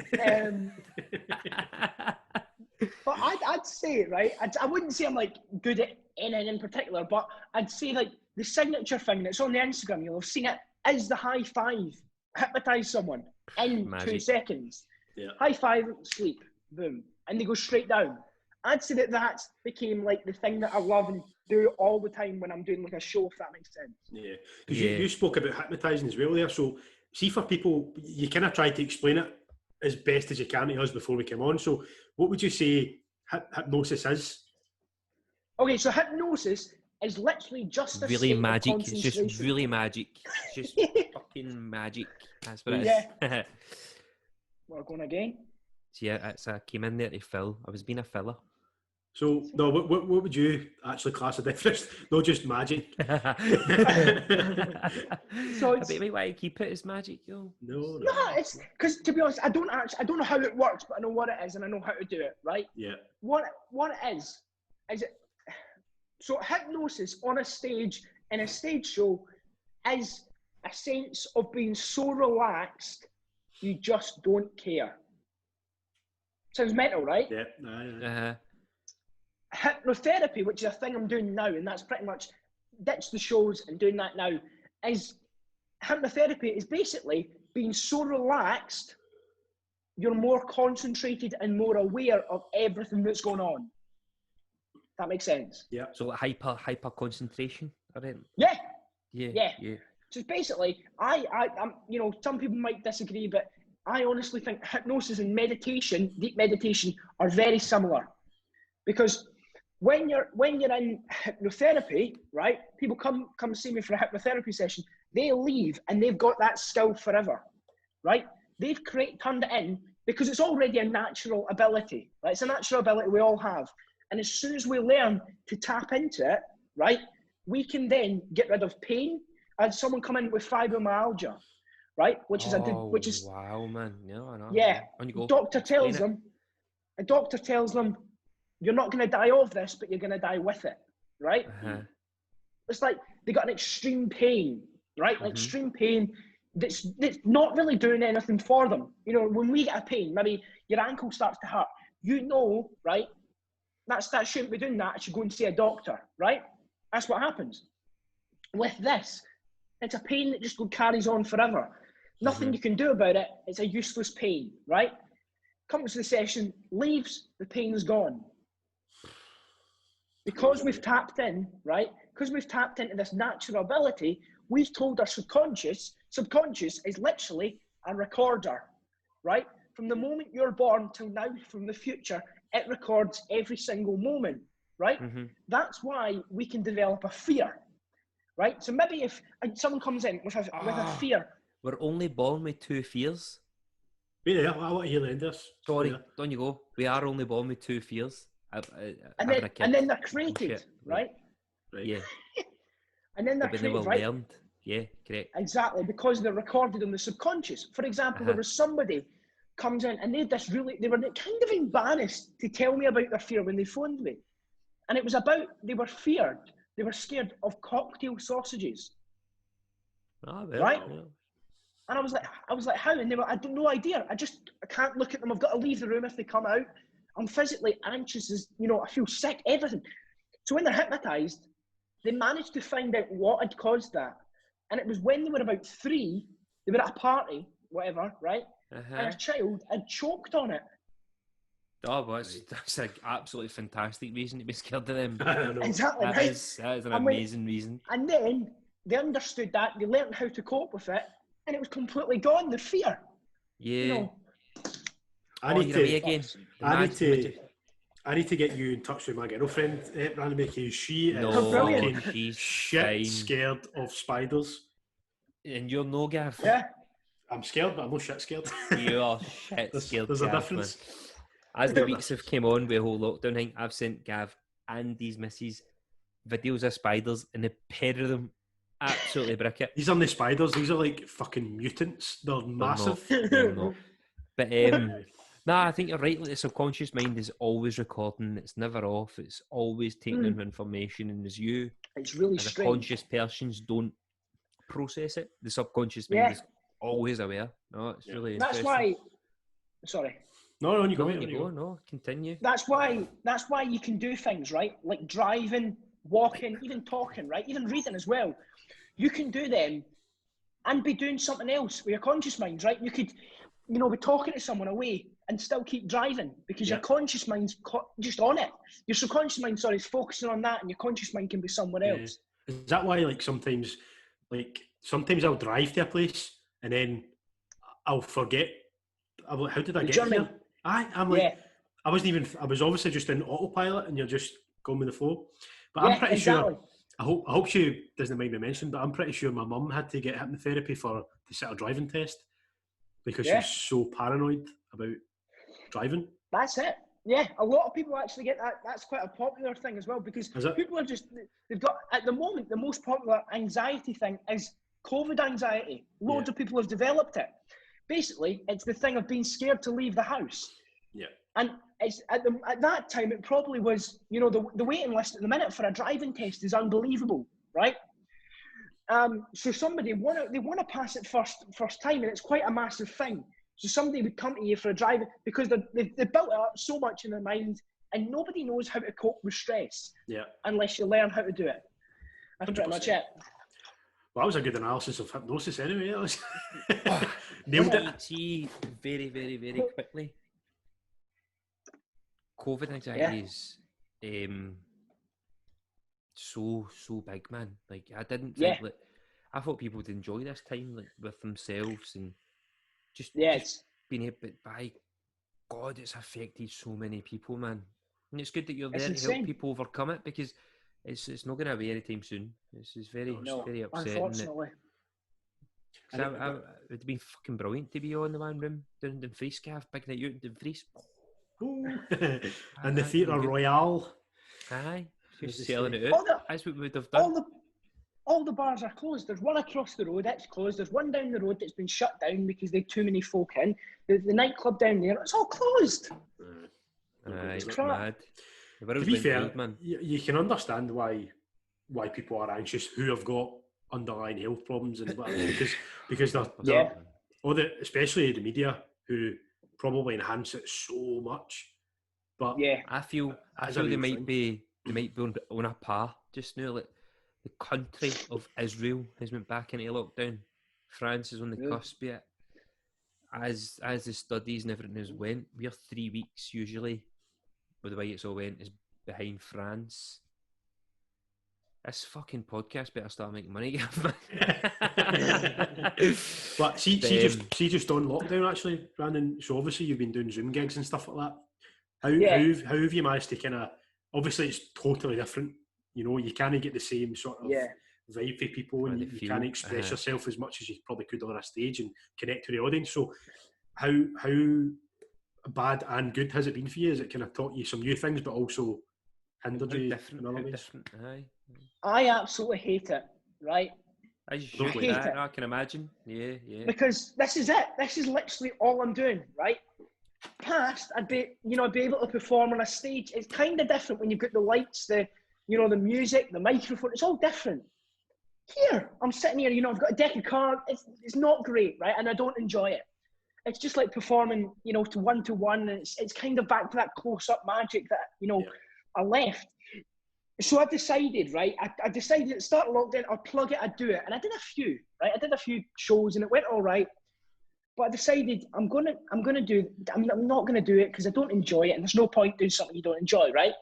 But I'd say, right, I wouldn't say I'm like good at anything in particular, but I'd say like the signature thing that's on the Instagram, you'll have seen it, is the high five. Hypnotise someone in 2 seconds. Yeah. High five, sleep, boom. And they go straight down. I'd say that became like the thing that I love and do all the time when I'm doing like a show, if that makes sense. Yeah. Because you spoke about hypnotising as well there. So see, for people, you kind of try to explain it as best as you can to us before we come on. So what would you say hypnosis is? Okay, so hypnosis is literally just a really magic. It's just really magic. It's just fucking magic. That's what it is. Yeah. We're going again. So yeah, I came in there to fill. I was being a filler. So no, what would you actually class a difference? Not just magic. So it's, why you keep it as magic, yo? No, it's because, to be honest, I don't know how it works, but I know what it is and I know how to do it. Right? Yeah. What it is it? So hypnosis on a stage in a stage show is a sense of being so relaxed you just don't care. Sounds mental, right? Yeah. Hypnotherapy, which is a thing I'm doing now, and that's pretty much ditch the shows and doing that now, is hypnotherapy is basically being so relaxed you're more concentrated and more aware of everything that's going on. That makes sense. Yeah. So like hyper concentration, I think. Yeah. Yeah. So it's basically, I'm, you know, some people might disagree, but I honestly think hypnosis and meditation, deep meditation, are very similar, because when you're in hypnotherapy, right? People come see me for a hypnotherapy session. They leave and they've got that skill forever, right? They've turned it in because it's already a natural ability, right? It's a natural ability we all have. And as soon as we learn to tap into it, right, we can then get rid of pain. I had someone come in with fibromyalgia, right, which is wow, man, no, I know. Yeah, a doctor tells them, you're not going to die of this, but you're going to die with it, right? Uh-huh. It's like they got an extreme pain, right? Like extreme pain that's not really doing anything for them. You know, when we get a pain, maybe your ankle starts to hurt, you know, right? That shouldn't be doing that. I should go and see a doctor, right? That's what happens. With this, it's a pain that just carries on forever. Nothing you can do about it. It's a useless pain, right? comes to the session, leaves, the pain's gone. Because we've tapped in, right? Because we've tapped into this natural ability, we've told our subconscious is literally a recorder, right? From the moment you're born till now, from the future, it records every single moment, right? Mm-hmm. That's why we can develop a fear, right? So maybe if someone comes in with a fear. We're only born with 2 fears. Wait there, I want to hear the end of this. Sorry, down you go. We are only born with 2 fears. And then they're created, right? Yeah. And then they're created, right? Learned. Yeah, correct. Exactly, because they're recorded in the subconscious. For example, there was somebody comes in and they were kind of embarrassed to tell me about their fear when they phoned me. And it was about, they were scared of cocktail sausages. Right? Yeah. And I was like, how? And they were, I had no idea. I can't look at them. I've got to leave the room if they come out. I'm physically anxious, I feel sick, everything. So when they're hypnotized, they managed to find out what had caused that. And it was when they were about 3, they were at a party, whatever, right? And a child had choked on it. Oh, well, that's an absolutely fantastic reason to be scared of them. Exactly, that right? Is an amazing reason. And then they understood that, they learned how to cope with it, and it was completely gone, the fear. Yeah. I need to get you in touch with my girlfriend, Brandon, because she is shit scared of spiders. And you're no, Gav. Yeah. I'm scared, but I'm not shit scared. You are shit scared. There's a difference. Man. As the weeks have came on with the whole lockdown thing, I've sent Gav and these misses videos of spiders, and the pair of them absolutely brick it. These aren't the spiders. These are like fucking mutants. They're massive. They're not. But I think you're right. Like, the subconscious mind is always recording. It's never off. It's always taking in information. And as you, it's really as strange. a conscious persons, don't process it. The subconscious mind is always aware. No, it's really. That's why. Sorry. No, you go. No, continue. That's why you can do things, right? Like driving, walking, even talking, right? Even reading as well. You can do them and be doing something else with your conscious mind, right? You could, be talking to someone away and still keep driving because your conscious mind's just on it. Your subconscious mind, is focusing on that, and your conscious mind can be somewhere else. Is that why, sometimes I'll drive to a place and then I'll forget. I'm like, how did I get here? I'm like, I was obviously just in autopilot, and you're just going with the flow. But I'm pretty sure. I hope she doesn't mind me mentioning, but I'm pretty sure my mum had to get hypnotherapy to sit a driving test because she was so paranoid about driving. That's it. Yeah, a lot of people actually get that. That's quite a popular thing as well because people are they've got, at the moment, the most popular anxiety thing is COVID anxiety. Loads of people have developed it. Basically, it's the thing of being scared to leave the house. Yeah. And it's at that time, it probably was, the waiting list at the minute for a driving test is unbelievable, right? So somebody they want to pass it first time, and it's quite a massive thing. So somebody would come to you for a driving because they've built it up so much in their mind, and nobody knows how to cope with stress. Yeah. Unless you learn how to do it. That's 100%. Pretty much it. Well, that was a good analysis of hypnosis anyway. Nailed it. See, very, very, very quickly. COVID anxiety is so big, man. Like, I didn't think I thought people would enjoy this time with themselves and just being able. But by God, it's affected so many people, man. And it's good that you're there to help people overcome it because it's not going away anytime soon. It's very upsetting. Unfortunately. It would have been fucking brilliant to be on the one room doing the Fries, Gav, big night out in the Fries. And the Theatre Royale. Aye, just selling it out. That's what we would have done. All the bars are closed. There's one across the road, it's closed. There's one down the road that's been shut down because they had too many folk in. The nightclub down there, it's all closed. It's mad. To be fair, you can understand why people are anxious who have got underlying health problems and because they're especially the media who probably enhance it so much. But I feel they might be on a par just now. Like the country of Israel has went back into lockdown. France is on the cusp of it. as the studies and everything has went, we're 3 weeks usually, with the way it's all went, is behind France. This fucking podcast better start making money again. But see just on lockdown actually, Brandon. So obviously you've been doing Zoom gigs and stuff like that. How have you managed to kind of? Obviously it's totally different. You know, you can't get the same sort of vibe for people, and you can't express yourself as much as you probably could on a stage and connect to the audience. So how bad and good has it been for you? Has it kind of taught you some new things, but also hindered you in other ways? I absolutely hate it, right? I should hate it. I can imagine. Yeah. Because this is it. This is literally all I'm doing, right? Past, I'd be able to perform on a stage. It's kind of different when you've got the lights, the music, the microphone. It's all different. Here, I'm sitting here. I've got a deck of cards. It's not great, right? And I don't enjoy it. It's just like performing, to one, and it's kind of back to that close-up magic that I left. So I decided, right? I decided at the start of lockdown, I'll plug it, I'd do it. And I did a few, right? I did a few shows and it went all right. But I decided I'm not gonna do it because I don't enjoy it, and there's no point doing something you don't enjoy, right?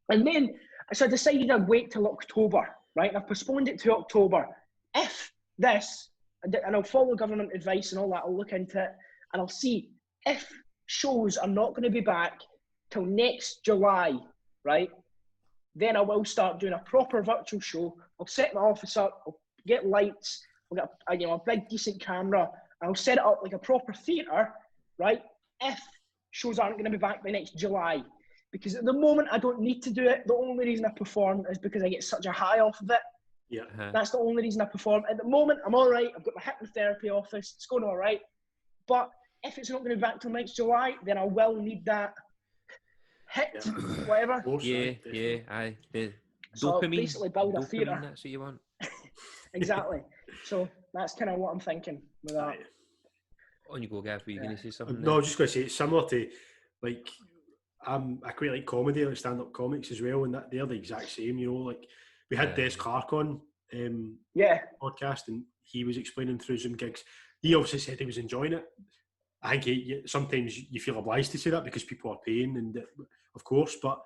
And then so I decided I'd wait till October, right? And I've postponed it to October. If this, and I'll follow government advice and all that, I'll look into it and I'll see if shows are not going to be back till next July, right? Then I will start doing a proper virtual show. I'll set my office up, I'll get lights, I'll get a big decent camera, and I'll set it up like a proper theatre, right? If shows aren't going to be back by next July. Because at the moment I don't need to do it. The only reason I perform is because I get such a high off of it. Yeah. That's the only reason I perform. At the moment, I'm all right. I've got my hypnotherapy office. It's going all right. But if it's not going to be back till next July, then I will need that hit, whatever. Aye. The so dopamine. Basically build a theatre. That's what you want. Exactly. So that's kind of what I'm thinking with that. On you go, Gav. Were you going to say something? No, I was just going to say it's similar to, like, I quite like comedy, like stand-up comics as well, and that they're the exact same. Like we had Des Clark on podcast, and he was explaining through Zoom gigs. He obviously said he was enjoying it. I think sometimes you feel obliged to say that because people are paying, and of course, but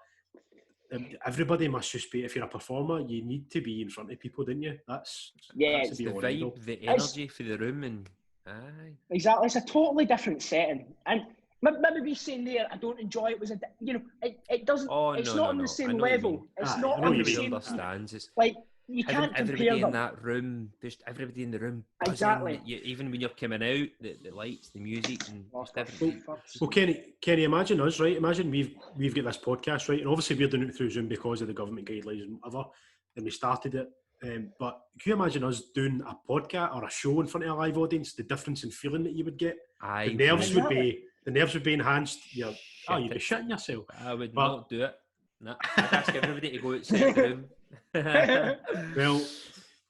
everybody must just be. If you're a performer, you need to be in front of people, don't you? That's it's the vibe, the energy for the room, and exactly. It's a totally different setting, and maybe me saying there I don't enjoy it was it doesn't. It's not on the same level. It's not on the same. It's like you can't everybody compare in that room. There's everybody in the room. Buzzing. Exactly. Even when you're coming out, the lights, the music, and just everything. Well, Kenny, imagine us, right? Imagine we've got this podcast, right? And obviously we're doing it through Zoom because of the government guidelines and whatever. And we started it. But can you imagine us doing a podcast or a show in front of a live audience? The difference in feeling that you would get. The nerves would be enhanced. You'd be shitting yourself. I would not do it. Nah, I'd ask everybody to go outside the room. Well,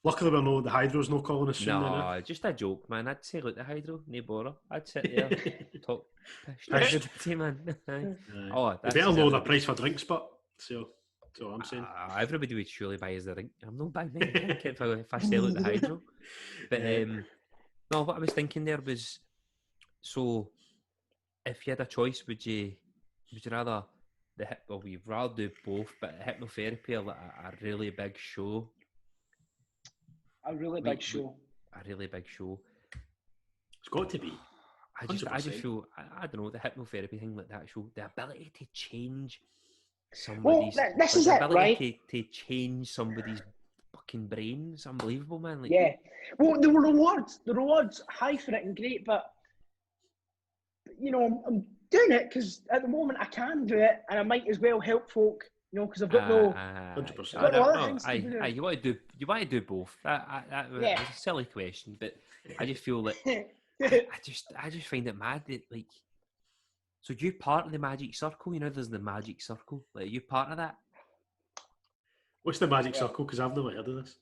luckily the Hydro's no calling us soon. No, just a joke, man. I'd say, look, the Hydro, no bother. I'd sit there, talk pish, man. You better know the price for drinks, but so that's all I'm saying. Everybody would surely buy us the drink. I'm not buying a drink if I sell at the Hydro. But no, what I was thinking there was, so if you had a choice, would you rather you'd rather do both, but hypnotherapy or like a really big show? A really big show. It's got to be. I just feel, I don't know, the hypnotherapy thing, like that show, the ability to change somebody's... Well, this is it, right? To change somebody's fucking brain. It's unbelievable, man. Like, yeah. Well, the rewards high for it and great, but I'm doing it because at the moment I can do it, and I might as well help folk, because I've got 100%. You want to do both. That was a silly question, but I just feel that I just find it mad that, like, so you're part of the magic circle. There's the magic circle. Like, you part of that. What's the magic circle? Because I've never heard of this.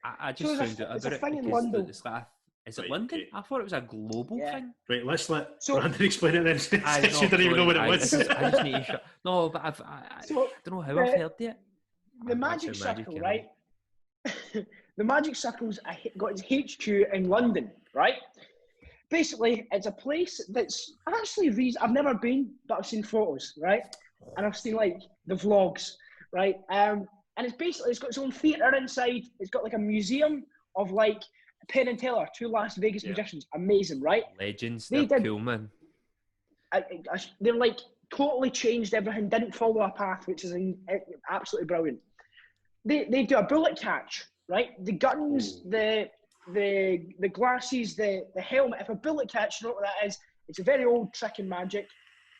I just found out about it in London. Is it London? I thought it was a global thing. Right, let's let Brandon explain it then. She didn't even know what it was. I just need to shut. No, but I don't know how I've heard it. The magic circle, right? The magic circle's got its HQ in London, right? basically, it's a place that's actually I've never been, but I've seen photos, right? And I've seen like the vlogs, right? And it's got its own theatre inside. It's got like a museum of like Penn and Teller, two Las Vegas magicians. Amazing, right? Legends. They're cool, man. They're like totally changed everything. Didn't follow a path, which is absolutely brilliant. They do a bullet catch, right? The guns, the glasses, the helmet. If a bullet catch, you know what that is? It's a very old trick in magic.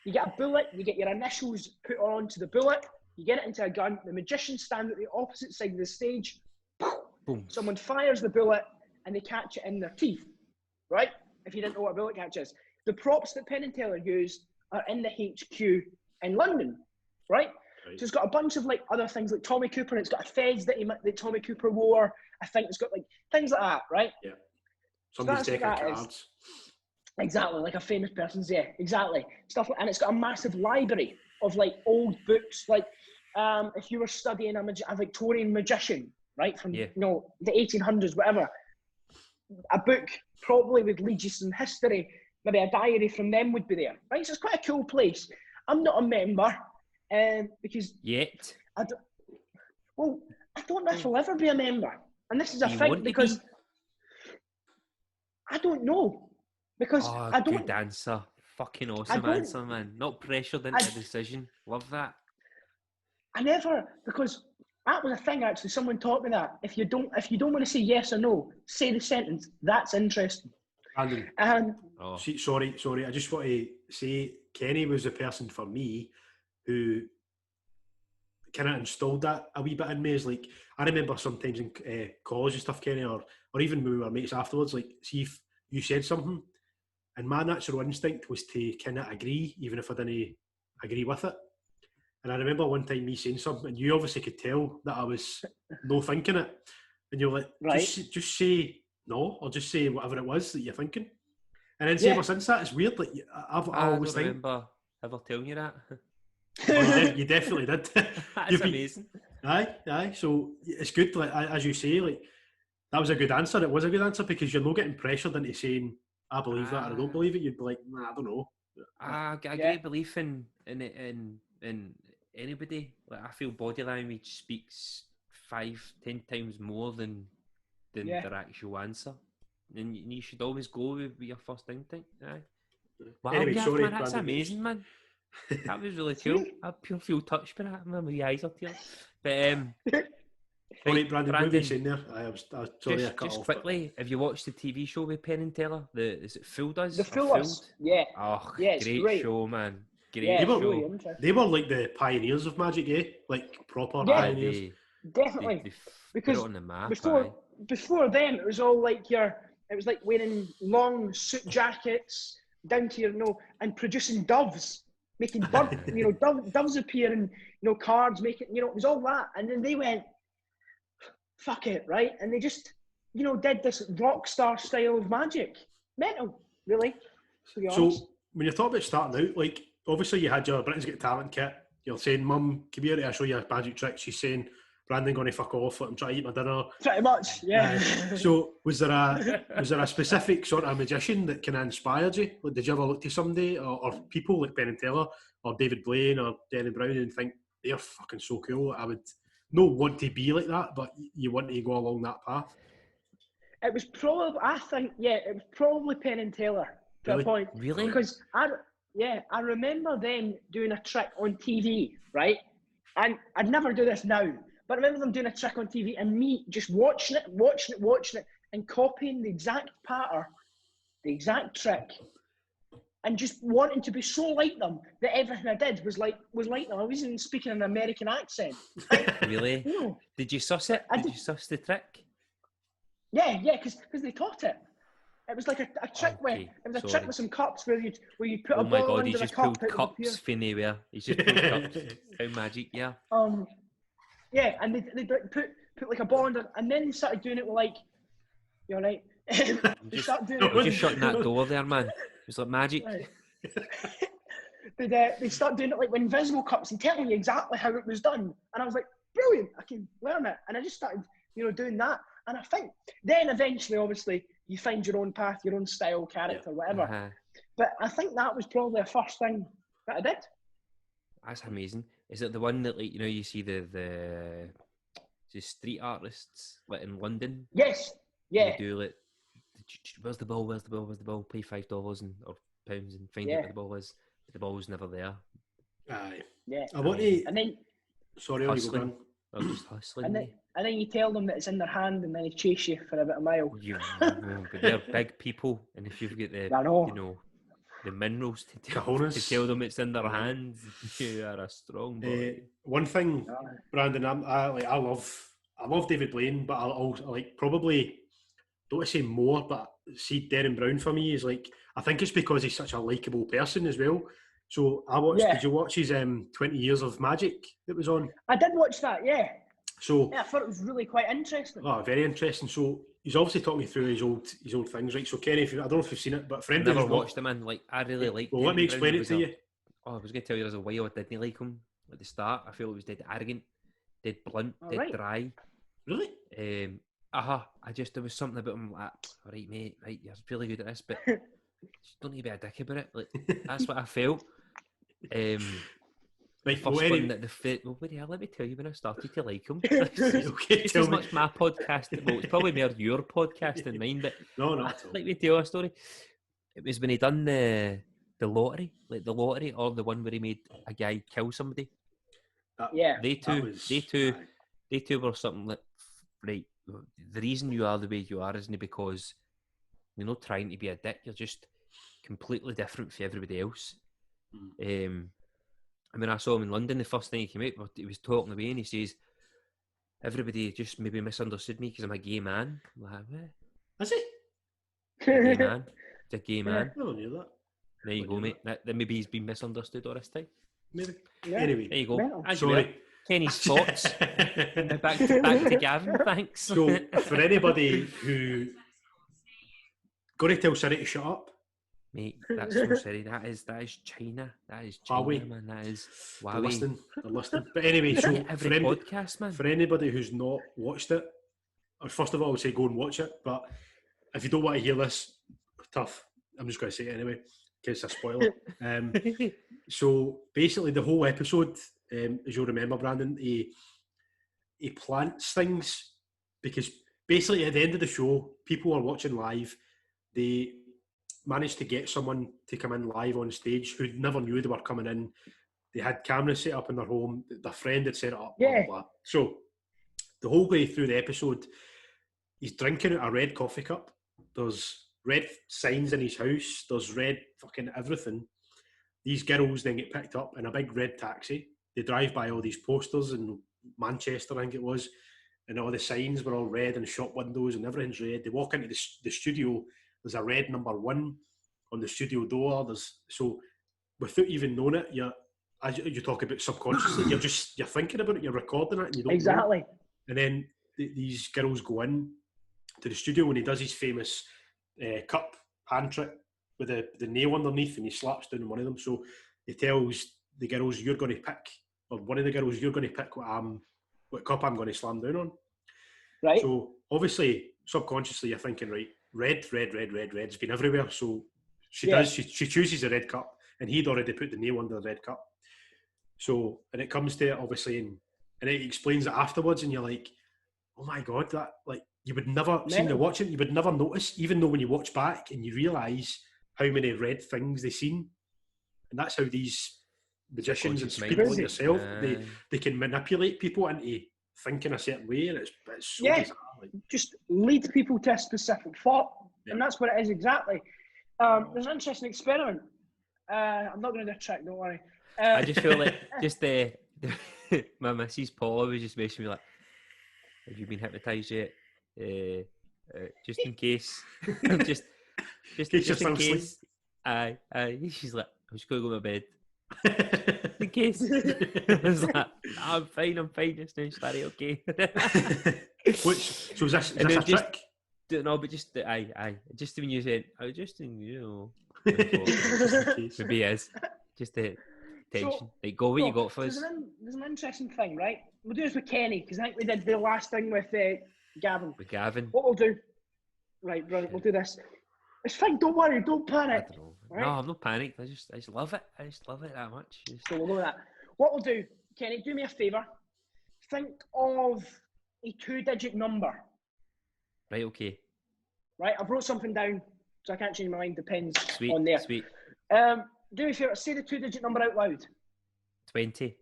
You get a bullet, you get your initials put onto the bullet, you get it into a gun. The magicians stand at the opposite side of the stage. Boom. Someone fires the bullet and they catch it in their teeth, right? If you didn't know what a bullet catch is. The props that Penn and Teller use are in the HQ in London, right? So it's got a bunch of like other things like Tommy Cooper, and it's got a fez that Tommy Cooper wore. I think it's got like things like that, right? Yeah. Somebody's deck of cards. Exactly, like a famous person's, yeah, exactly. Stuff like, and it's got a massive library of like old books, like if you were studying a Victorian magician, right, from the 1800s, whatever, a book probably would lead you some history, maybe a diary from them would be there, right? So it's quite a cool place. I'm not a member, because I don't know if I'll ever be a member, and this is a thing because I don't know. Because I don't. Good answer. Fucking awesome answer, man. Not pressured into a decision. Love that. Because that was a thing actually. Someone taught me that. If you don't want to say yes or no, say the sentence. That's interesting. Brandon. Sorry. I just want to say Kenny was the person for me who kind of installed that a wee bit in me. Is like I remember sometimes in college and stuff, Kenny, or even when we were mates afterwards. Like, see if you said something. And my natural instinct was to kind of agree, even if I didn't agree with it. And I remember one time me saying something, and you obviously could tell that I was no thinking it. And you're like, just say no, or just say whatever it was that you're thinking. And then ever since that, it's weird. Like I always think. Remember ever telling you that. You definitely did. That's amazing. Aye. So it's good. Like as you say, like that was a good answer. It was a good answer because you're not getting pressured into saying, I believe that or I don't believe it. You'd be like, nah, I don't know. I get a great belief in anybody. Like I feel body language speaks 5-10 times more than their actual answer. And you should always go with your first instinct. Aye. Wow, anyway, sorry, man, that's amazing, man. That was really cool. I feel touched by that. My eyes are tearing. But sorry, Brandon, what were you saying there? I was sorry, I cut just off. Quickly, have you watched the TV show with Penn and Teller? Is it Fooled Us? The Fooled Us, yeah. Oh, yeah, great show, man. Great show. Really they were like the pioneers of magic, like proper pioneers. Definitely. They because put it on the map, before them, it was all like it was like wearing long suit jackets down to your and producing doves, making doves appear and cards, making it was all that, and then they went, fuck it, right? And they just, did this rock star style of magic. Mental, really, to be honest. So, when you're talking about starting out, like, obviously you had your Britain's Got Talent kit. You're saying, Mum, come here, I'll show you a magic trick. She's saying, Brandon, going to fuck off, I'm trying to eat my dinner. Pretty much, yeah. So, was there a specific sort of magician that kind of inspired you? Like, did you ever look to somebody or people like Penn and Teller or David Blaine or Denny Brown and think, they're fucking so cool, I would not want to be like that, but you want to go along that path? It was probably Penn and Teller to a point. Really? Because I remember them doing a trick on TV, right? And I'd never do this now, but I remember them doing a trick on TV and me just watching it and copying the exact pattern, the exact trick, and just wanting to be so like them that everything I did was like them. I wasn't speaking an American accent. Really? Did you suss it? Did you suss the trick? Yeah, because they taught it. It was like a trick trick with some cups where you put a ball under a cup. Oh my God, he just pulled cups from anywhere. He's just pulled cups. How magic, yeah. Yeah, and they put like a ball under, and then they started doing it with like, you're right. They just shutting that door there, man. It's like magic. Right. They start doing it like with invisible cups and telling you exactly how it was done. And I was like, brilliant, I can learn it. And I just started, doing that. And I think then eventually, obviously, you find your own path, your own style, character, whatever. Uh-huh. But I think that was probably the first thing that I did. That's amazing. Is it the one that, like, you know, you see the street artists like in London? Yes. Yeah. They do like, where's the ball? Where's the ball? Where's the ball? Pay $5 or pounds and find out where the ball is. But the ball's never there. Aye. Yeah. I want to. And then. Sorry, I'll go on. Or just hustling. And then you tell them that it's in their hand, and then they chase you for about a mile. But they're big people, and if you've got the, you know, the minerals to tell them it's in their hands, you are a strong boy. One thing, Brandon, I love David Blaine, but I'll like probably don't want to say more, but see Derren Brown for me is like, I think it's because he's such a likeable person as well. So I watched. Did you watch his 20 Years of Magic that was on? I did watch that. Yeah. So I thought it was really quite interesting. Oh, very interesting. So he's obviously talking me through his old things, right? So Kenny, I don't know if you've seen it, but for anybody never watched him, man. Like, I really like. Well, let me explain it to you. I was going to tell you, there's a while I didn't like him at the start. I feel it was dead arrogant, dead blunt, dead dry. Really? There was something about him like, all right, mate, right, you're really good at this, but just don't need to be a dick about it. Like, that's what I felt. Right, first well, one that let me tell you when I started to like him. Okay, it's as much my podcast. Well, it's probably more your podcast than mine, but no, let me tell a story. It was when he done the lottery, like the lottery, or the one where he made a guy kill somebody. They two were something like, right, the reason you are the way you are isn't because you're not trying to be a dick, you're just completely different from everybody else. I mean, I saw him in London the first time he came out, he was talking away and he says, everybody just maybe misunderstood me because I'm a gay man. I'm like, what? Is he? A gay man. It's a gay man. I never knew that. There you go, mate. Then maybe he's been misunderstood all this time. Maybe. Yeah. Anyway. There you go. Sorry. Kenny's thoughts. back to Gavin, thanks. So, for anybody who got to tell Siri to shut up. Mate, that's so silly. That is China. That is China, Huawei. Man. That is Huawei. Huawei. They're listening. But anyway, so podcast, man. For anybody who's not watched it, first of all, I would say go and watch it. But if you don't want to hear this, tough. I'm just going to say it anyway, in case I spoil it. So basically, the whole episode, as you'll remember, Brandon, he plants things because basically at the end of the show, people are watching live. They managed to get someone to come in live on stage who never knew they were coming in. They had cameras set up in their home. Their friend had set it up. Blah, blah, blah. So the whole way through the episode, he's drinking out a red coffee cup. There's red signs in his house. There's red fucking everything. These girls then get picked up in a big red taxi. They drive by all these posters in Manchester, I think it was, and all the signs were all red and shop windows and everything's red. They walk into the studio. There's a red number 1 on the studio door. So without even knowing it, as you talk about subconsciously, you're thinking about it, you're recording it, and you don't know. And then these girls go in to the studio when he does his famous cup hand trick with the nail underneath, and he slaps down one of them. So he tells the girls, "You're going to pick," or one of the girls, "You're going to pick what cup I'm going to slam down on." Right. So obviously, subconsciously, you're thinking, right, red's been everywhere. So she chooses a red cup, and he'd already put the nail under the red cup. So, and it comes to it, obviously, and it explains it afterwards, and you're like, oh my God, that, like, you would never, seem to watch it, you would never notice, even though when you watch back and you realise how many red things they've seen. And that's how these magicians and people like yourself, they can manipulate people into thinking a certain way, and it's so bizarre. Like, just lead people to a specific thought, and that's what it is exactly. There's an interesting experiment. I'm not going to do a trick, don't worry. I just feel like my missus Paula was just making me like, have you been hypnotised yet? Just in case. just in case. Aye. She's like, I'm just going to go to bed. Just in case. I was like, I'm fine, just now, Starry, okay. So is this a trick? No, but just, just when you said, I was just in, maybe it is. Just the tension. So, like, go what you got for us. There's an interesting thing, right? We'll do this with Kenny, because I think we did the last thing with Gavin. With Gavin. What we'll do, right, we'll do this. It's fine, don't worry, don't panic. I don't know. Right? No, I'm not panicked. I just love it. I just love it that much. So we'll go with that. What we'll do, Kenny, do me a favour. Think of a 2-digit number. Right, okay. Right, I've wrote something down, so I can't change my mind, depends Sweet, on there. sweet. Do me a favour, say the 2-digit number out loud. 20.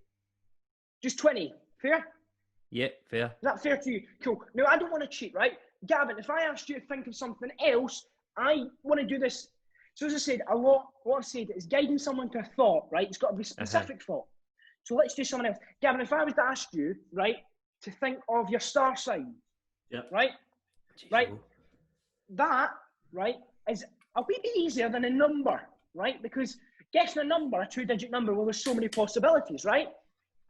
Just 20, fair? Yep, fair. Is that fair to you? Cool. Now, I don't want to cheat, right? Gavin, if I asked you to think of something else, I want to do this. So as I said, what I've said is guiding someone to a thought, right? It's got to be a specific thought. So let's do something else. Gavin, if I was to ask you, right, to think of your star sign, right? Jeez, right? That, right, is a wee bit easier than a number, right? Because guessing a number, a 2-digit number, well, there's so many possibilities, right?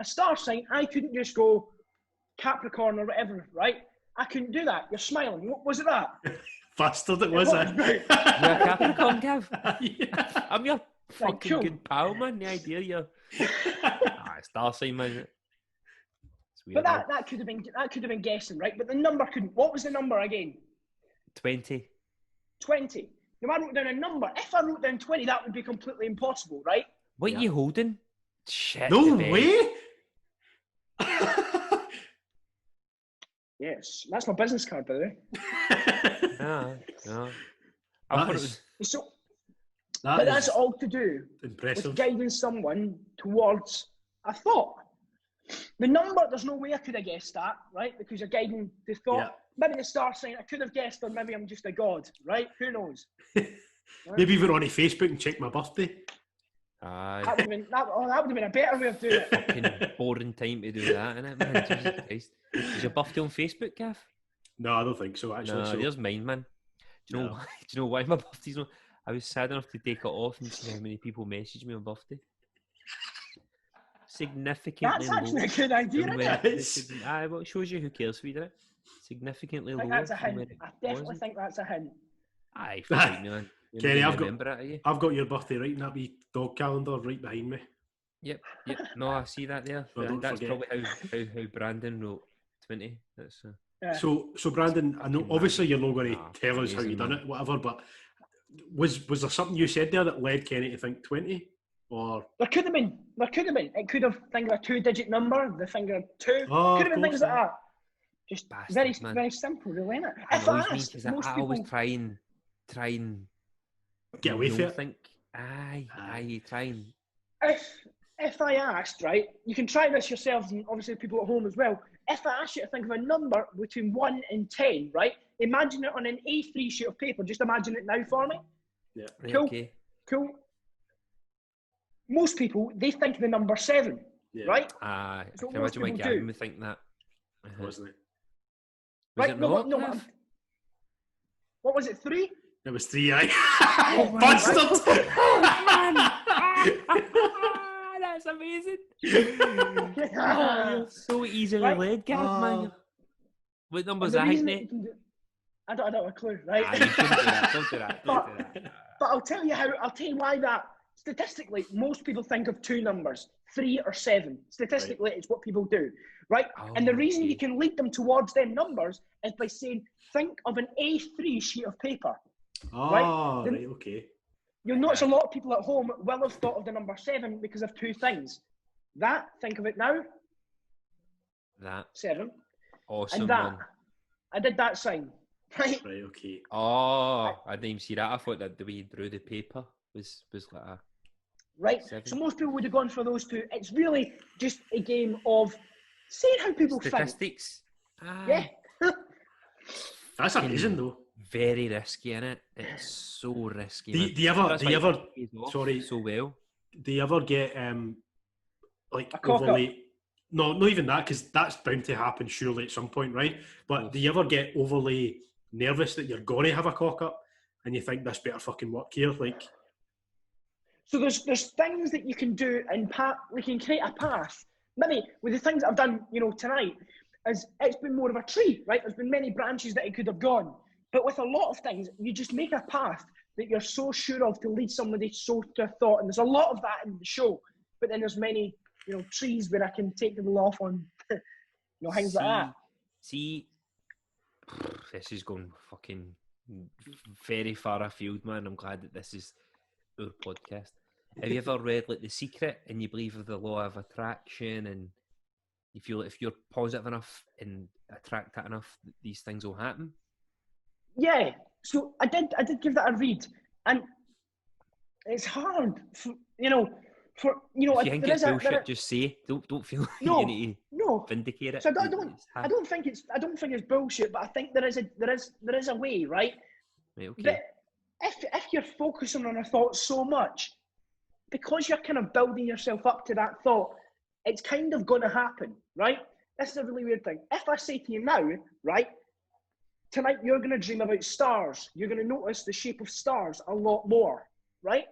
A star sign, I couldn't just go Capricorn or whatever, right? I couldn't do that. You're smiling. What was it that? Bastard, it was it? You're a Capricorn, Gav. Yeah. I'm your fucking cool. good pal, man. The idea you're star sign, man. It's weird. But that could have been guessing, right? But the number couldn't. What was the number again? 20. 20. Now I wrote down a number. If I wrote down 20, that would be completely impossible, right? What are you holding? Shit. No the way! Yes, that's my business card, by the way. No. So, that's all to do impressive. with guiding someone towards a thought. The number, there's no way I could have guessed that, right? Because you're guiding the thought. Yeah. Maybe the star sign, I could have guessed, or maybe I'm just a god, right? Who knows? Right? Maybe even on Facebook and check my birthday. Aye. That would have been a better way of doing it. Fucking boring time to do that, innit, man? Jesus Christ. Is your birthday on Facebook, Gav? No, I don't think so, actually. No, there's mine, man. Do you know why my birthday's not? I was sad enough to take it off and see how many people messaged me on birthday. Significantly low. That's actually a good idea, isn't it? Well, it shows you who cares for you, doesn't it? Significantly lower. That's a hint. I definitely think that's a hint. Aye, fuck me, man. Kenny, I've got your birthday right in that wee dog calendar right behind me. Yep. No, I see that there. That's probably how Brandon wrote 20. That's So Brandon, I know obviously you're not going to tell us how you done it, whatever, but was there something you said there that led Kenny to think 20? Or there could have been. It could have think of a 2-digit number, the finger 2. Oh, could have been things like that. Just Bastards, very simple, really, isn't it? If I asked, most people always try and get away from it. Think, aye, try and. If I asked, right, you can try this yourselves and obviously people at home as well. If I asked you to think of a number between 1 and 10, right, imagine it on an A3 sheet of paper. Just imagine it now for me. Yeah. Cool. Okay. Cool. Most people, they think the number 7, right? I can imagine why Gavin would think that. Wasn't it? Was it not? No, what was it, 3? It was 3, Bastard! That's amazing. So easily led, Gav, man. What number's that, Nate? I don't have a clue, right? You shouldn't do that. Don't do that. But I'll tell you why that. Statistically, most people think of 2 numbers, 3 or 7. Statistically, it's what people do, right? And the reason you can lead them towards them numbers is by saying, think of an A3 sheet of paper. Right, okay. You'll notice a lot of people at home will have thought of the number 7 because of 2 things. That, think of it now. That. 7. Awesome. And that. I did that sign. Right, okay. Oh, I didn't even see that. I thought that the way you drew the paper was like a... Right, 7. So most people would have gone for those 2. It's really just a game of seeing how people statistics. Think. Yeah. That's amazing, though. Very risky, innit? It's so risky. Do you ever sorry, so well? Do you ever get like a overly? No, not even that, because that's bound to happen surely at some point, right? But do you ever get overly nervous that you're going to have a cock up and you think this better fucking work here? Like, so there's things that you can do and we can create a path. Maybe with the things I've done, tonight, as it's been more of a tree, right? There's been many branches that it could have gone. But with a lot of things, you just make a path that you're so sure of to lead somebody so to a thought. And there's a lot of that in the show. But then there's many, trees where I can take them off on, things like that. See, This is going fucking very far afield, man. I'm glad that this is our podcast. Have you ever read like The Secret and you believe in the law of attraction and you feel if you're positive enough and attract that enough, these things will happen? Yeah. So I did give that a read, and it's hard, if you think it's bullshit, just say. Don't feel you need to vindicate it. So I don't think it's bullshit, but I think there is a way, right? Right, okay. But if you're focusing on a thought so much, because you're kind of building yourself up to that thought, it's kind of going to happen, right? This is a really weird thing. If I say to you now, right, tonight you're going to dream about stars, you're going to notice the shape of stars a lot more, right?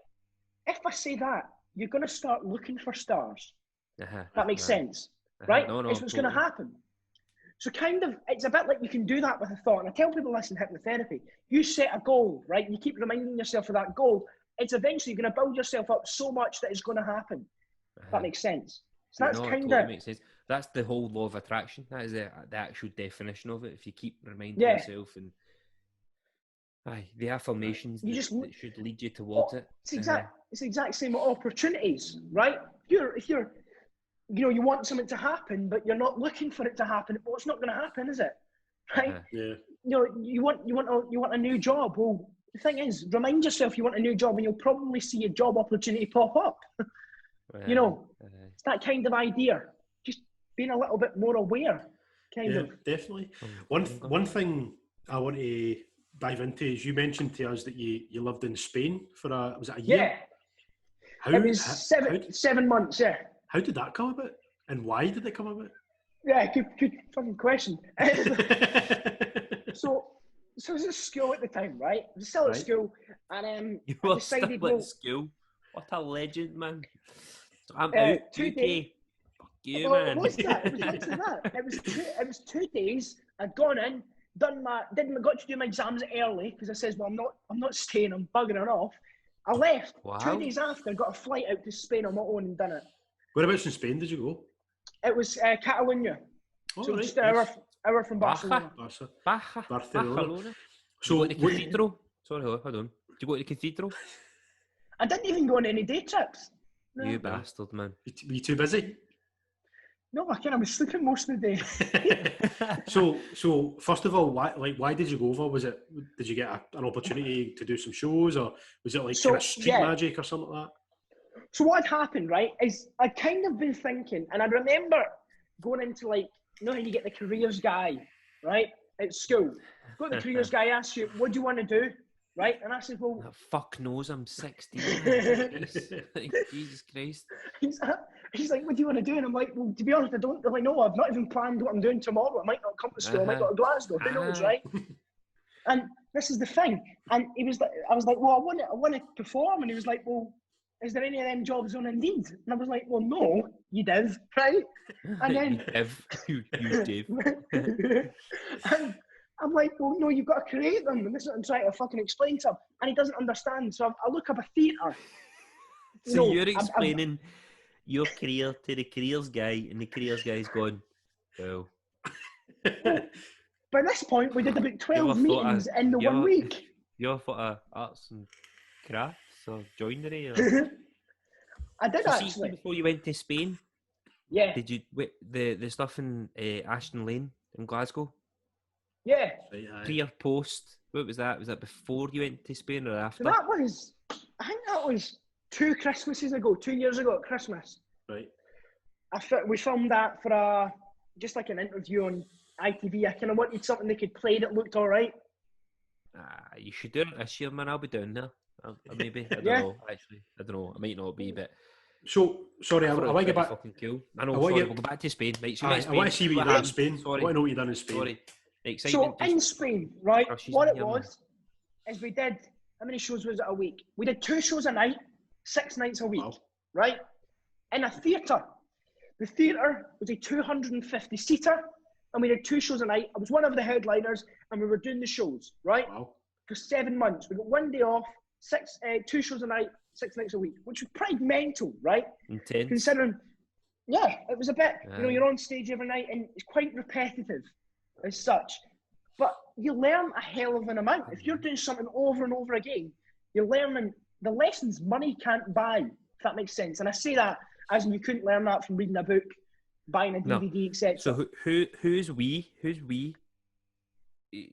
If I say that, you're going to start looking for stars. That makes sense, right? No, it's what's going to happen. So kind of, it's a bit like you can do that with a thought. And I tell people this in hypnotherapy. You set a goal, right? You keep reminding yourself of that goal. It's eventually going to build yourself up so much that it's going to happen. That makes sense. So that's kind of... makes sense. That's the whole law of attraction. That is the actual definition of it. If you keep reminding yourself and... the affirmations that should lead you towards it. It's the exact same with opportunities, right? If you're you want something to happen, but you're not looking for it to happen, well, it's not going to happen, is it? Right? Yeah. You want a new job. Well, the thing is, remind yourself you want a new job, and you'll probably see a job opportunity pop up. It's that kind of idea. Just being a little bit more aware, kind of. Definitely. One thing I want to dive into is you mentioned to us that you lived in Spain for was it a year? Yeah. It was 7 months, yeah. How did that come about? And why did it come about? Yeah, good fucking question. So I was at school at the time, right? I was still at school, and you were decided still at school. What a legend, man! I'm out 2 days. Fuck you, man. What's that? It was literally that. It was 2 days. I'd gone in, got to do my exams early because I says, well, I'm not staying. I'm buggering off. I left. Wow. 2 days after, got a flight out to Spain on my own and done it. Whereabouts in Spain did you go? It was Catalonia. So just an hour from Barcelona. Barcelona. So the cathedral. Sorry, hold on. Did you go to the cathedral? I didn't even go on any day trips. No. You bastard, man. Were you too busy? No, I was sleeping most of the day. So first of all, why did you go over? Did you get an opportunity to do some shows, or was it like kind of street magic or something like that? So what had happened, right, is I'd kind of been thinking, and I remember going into how you get the careers guy, right, at school. Go to the careers guy, asks you, what do you want to do, right? And I said, well... That fuck knows I'm 16. Jesus Christ. He's like, what do you want to do? And I'm like, well, to be honest, I don't really know. I've not even planned what I'm doing tomorrow. I might not come to school. I might go to Glasgow. Who knows, right? And this is the thing. And I was like, well, I want to perform. And he was like, well, is there any of them jobs on Indeed? And I was like, well, no, you div, right? And then... you div. And I'm like, well, no, you've got to create them. And this is what I'm trying to fucking explain to him. And he doesn't understand. So I look up a theatre. So you're explaining your career to the careers guy, and the careers guy's going, well... By this point, we did about 12 meetings in the 1 week. You ever thought of arts and crafts or joinery? Or... I did, actually. Before you went to Spain? Yeah. Did you... the stuff in Ashton Lane in Glasgow? Yeah. Pre or post? What was that? Was that before you went to Spain or after? So I think that was 2 Christmases ago, 2 years ago at Christmas. Right. We filmed that for just like an interview on ITV. I kind of wanted something they could play that looked all right. You should do it this year, man. I'll be down there. Maybe. I don't know, actually. I don't know. I might not be, but... So, sorry, I want to get back... Fucking cool. I know, we'll go back to Spain. Right, so I want to see what you've done in Spain. Sorry. I want to know what you've done in Spain. Sorry. So, in Spain, right, what it was is we did... How many shows was it a week? We did 2 shows a night, 6 nights a week, right? In a theatre. The theatre was a 250-seater, and we did 2 shows a night. I was one of the headliners, and we were doing the shows, right? Wow. For 7 months. We got 1 day off, 2 shows a night, 6 nights a week, which was pretty mental, right? Intense. Considering, it was a bit, you're on stage every night, and it's quite repetitive as such. But you learn a hell of an amount. If you're doing something over and over again, you're learning the lessons money can't buy, if that makes sense. And I say that as in you couldn't learn that from reading a book, buying a DVD, etc. So who's we? Who's we? You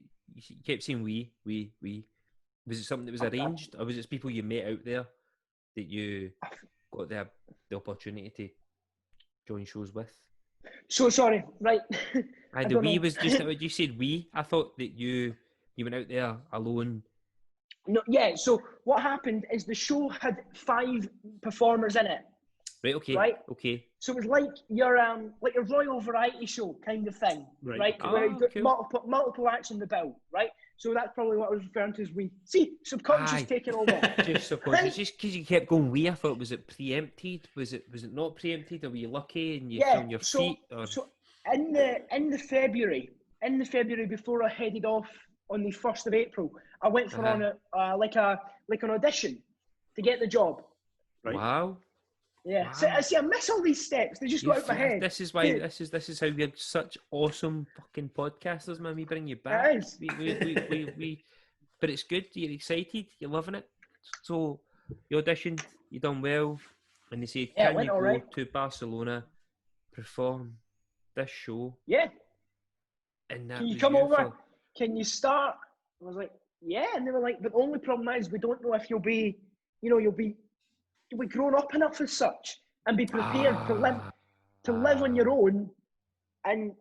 kept saying we. Was it something that was arranged, or was it people you met out there that you got the opportunity to join shows with? So sorry, right? The we was just you said we. I thought that you went out there alone. No, yeah. So what happened is the show had 5 performers in it. Right. Okay. Right. Okay. So it was like your Royal Variety Show kind of thing, right? Where you got multiple acts in the bill, right? So that's probably what I was referring to as we. See, subconscious taking over. Just subconscious. Just because you kept going we, I thought, was it preempted? Was it not preempted? Or were you lucky and you found your feet? Or... So in the February before I headed off on the 1st of April, I went for an audition to get the job. Right. Wow. Yeah. Wow. So I miss all these steps. They just go out my head. This is why this is how we're such awesome fucking podcasters, man. We bring you back. It is. We but it's good. You're excited. You're loving it. So you auditioned. You done well, and they said, "Can you go to Barcelona, perform this show?" Yeah. And that can you come over? Can you start? I was like, yeah. And they were like, but the only problem is we don't know if you'll be grown up enough as such and be prepared to live on your own and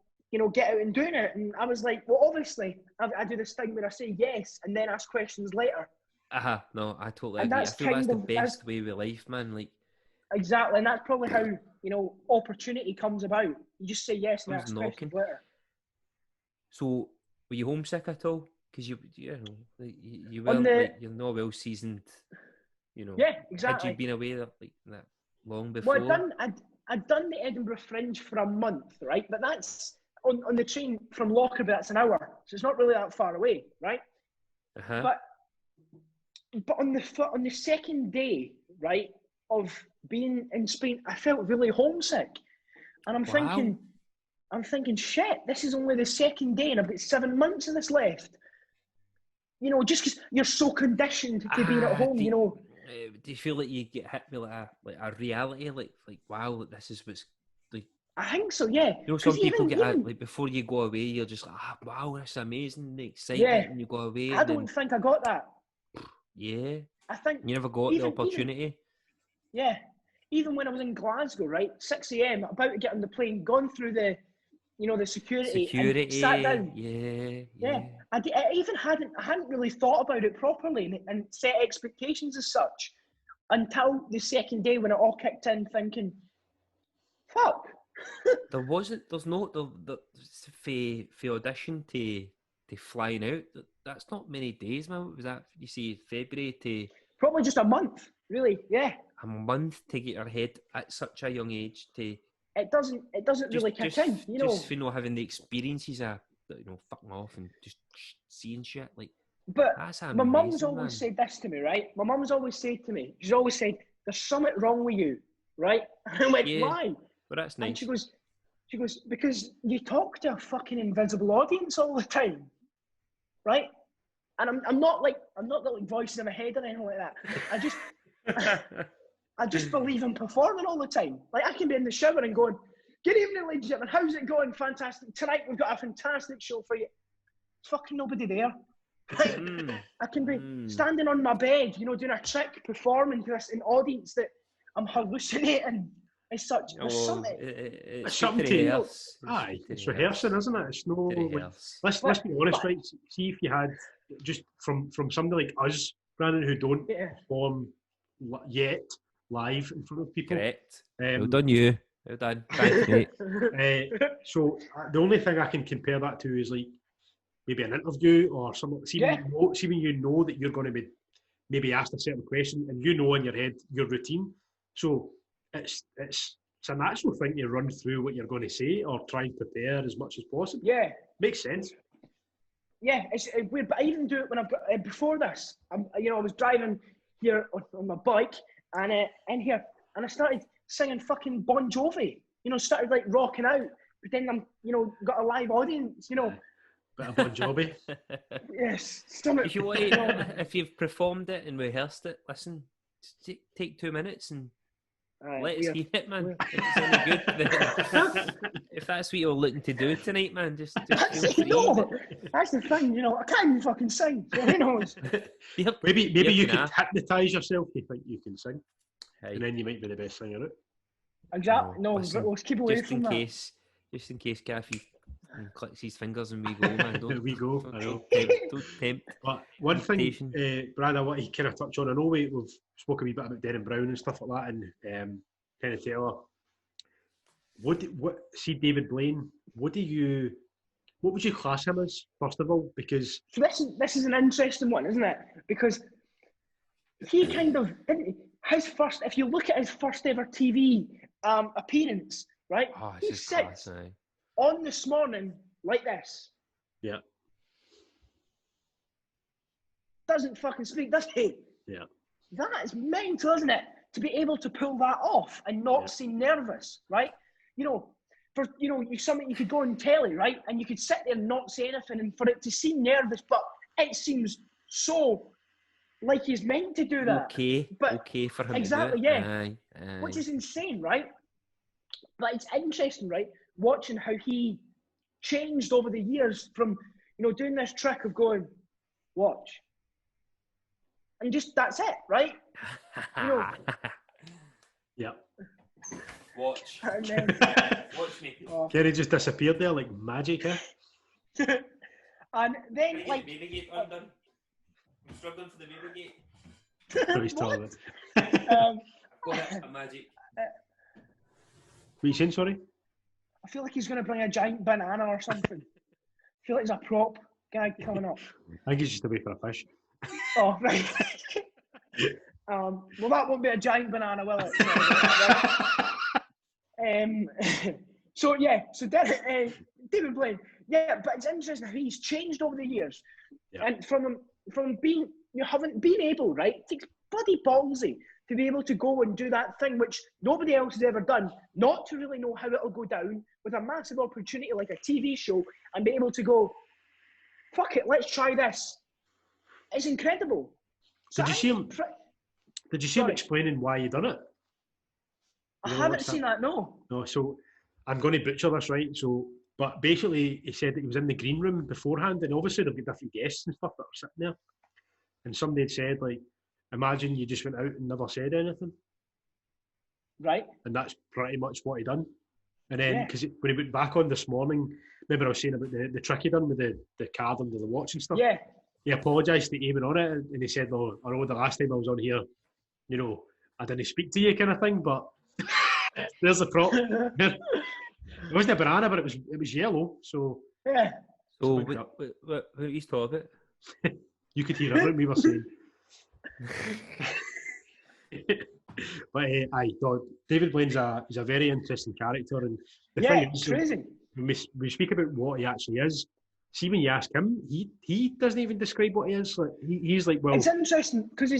get out and doing it. And I was like, well, obviously I do this thing where I say yes and then ask questions later. No, I totally agree. I feel that's the best way with life, man. Like exactly, and that's probably how opportunity comes about. You just say yes and ask questions later. So were you homesick at all? Because you weren't you're not well seasoned. Yeah, exactly. Had you been away that long before? Well, I'd done the Edinburgh Fringe for a month, right? But that's on the train from Lockerbie. That's an hour, so it's not really that far away, right? But on the second day, right, of being in Spain, I felt really homesick, and I'm thinking, shit, this is only the second day, and I've got 7 months of this left. Just because you're so conditioned to being at home, Do you feel like you get hit with a reality, like wow, this is what's like? I think so, yeah. Some people get before you go away, you're just like, wow, that's amazing, the excitement, and you go away. I don't think I got that. Yeah, I think you never got the opportunity. Even when I was in Glasgow, right, 6 a.m, about to get on the plane, gone through the security, and sat down. Yeah. I hadn't really thought about it properly and set expectations as such until the second day when it all kicked in, thinking, fuck. There's no for audition to flying out. That's not many days, man. Was that, you see, February to... Probably just a month, really, yeah. A month to get your head at such a young age to... It doesn't really kick in, Just for not having the experiences of, fucking off and just seeing shit, like... But that's my mum's always said this to me, right? My mum's always said to me, she's always said, there's something wrong with you, right? And I went, why? But that's nice. And she goes, because you talk to a fucking invisible audience all the time, right? And I'm not like voices in my head or anything like that. I just believe in performing all the time. Like, I can be in the shower and going, good evening, ladies and gentlemen, how's it going? Fantastic. Tonight we've got a fantastic show for you. There's fucking nobody there. Like, I can be standing on my bed, doing a trick, performing to an audience that I'm hallucinating as such. There's something. It's something to rehearse. It's rehearsing, isn't it? It's no. Let's be honest, right? See if you had just from somebody like us, Brandon, who don't perform yet live in front of people. Correct. Well done, you. Well done. Thanks, mate. So the only thing I can compare that to is like maybe an interview or something. See when you know that you're going to be maybe asked a certain question and in your head your routine. So it's a natural thing to run through what you're going to say or try and prepare as much as possible. Yeah, makes sense. Yeah, it's weird, but I even do it when I've got before this. I was driving here on my bike and in here, and I started singing fucking Bon Jovi. Started like rocking out, pretending I'm got a live audience. Bit of Bon Jovi. Yes. Stomach. If you want to, if you've performed it and rehearsed it, listen, take 2 minutes and let's hear it, man. If it's any good, then if that's what you're looking to do tonight, man, just feel free. No, that's the thing, you know. I can't even fucking sing, so who knows? Maybe you could hypnotise yourself to think you can sing, and then you might be the best singer out. Exactly. No, listen, let's keep away from that. Just in case Gaffy clicks his fingers and we go, man. There we go. I know. Don't tempt. But one thing, Brad, I want to kind of touch on. I know we've spoken a wee bit about Darren Brown and stuff like that, and kind of tell her see David Blaine. What would you class him as, first of all? Because so this is an interesting one, isn't it? Because he kind of his first. If you look at his first ever TV appearance, right? Oh, he sits on This Morning like this. Yeah. Doesn't fucking speak, does he? Yeah. That is mental, isn't it? To be able to pull that off and not seem nervous, right? You know, something you could go on telly, right? And you could sit there and not say anything, and for it to seem nervous, but it seems so like he's meant to do that. Okay for him exactly, to do it. Yeah. Aye. Which is insane, right? But it's interesting, right? Watching how he changed over the years from, doing this trick of going, watch. And just, that's it, right? Yeah. Watch. And then, Watch me. Kerry just disappeared there like magic, eh? And then, like... Baby gate undone. I'm struggling for the baby gate. No, he's toilet. I've got it, a magic. What are you saying, sorry? I feel like he's going to bring a giant banana or something. I feel like there's a prop guy coming up. I think he's just away for a fish. Oh, right. Well, that won't be a giant banana, will it? So David Blaine. Yeah, but it's interesting how he's changed over the years. Yeah. And from being, being able, right? It takes bloody ballsy to be able to go and do that thing which nobody else has ever done, not to really know how it'll go down, with a massive opportunity like a TV show, and be able to go, fuck it, let's try this. It's incredible. So Did you see him explaining why he done it? I haven't seen that, no. No, so I'm going to butcher this, right? So, but basically he said that he was in the green room beforehand, and obviously they've got different guests and stuff that are sitting there. And somebody had said, like, imagine you just went out and never said anything. Right. And that's pretty much what he done. And then, because when he went back on This Morning, remember I was saying about the trick he done with the card under the watch and stuff? Yeah. He apologised to Eamon on it, and he said, "Oh, I know the last time I was on here, I didn't speak to you kind of thing, but there's the prop." It wasn't a banana, but it was yellow, so... Yeah. So, what are you talking about? You could hear everything we were saying. But David Blaine's he's a very interesting character, and the thing is, crazy. When we speak about what he actually is, see, when you ask him, he doesn't even describe what he is. Like he's like, well, it's interesting because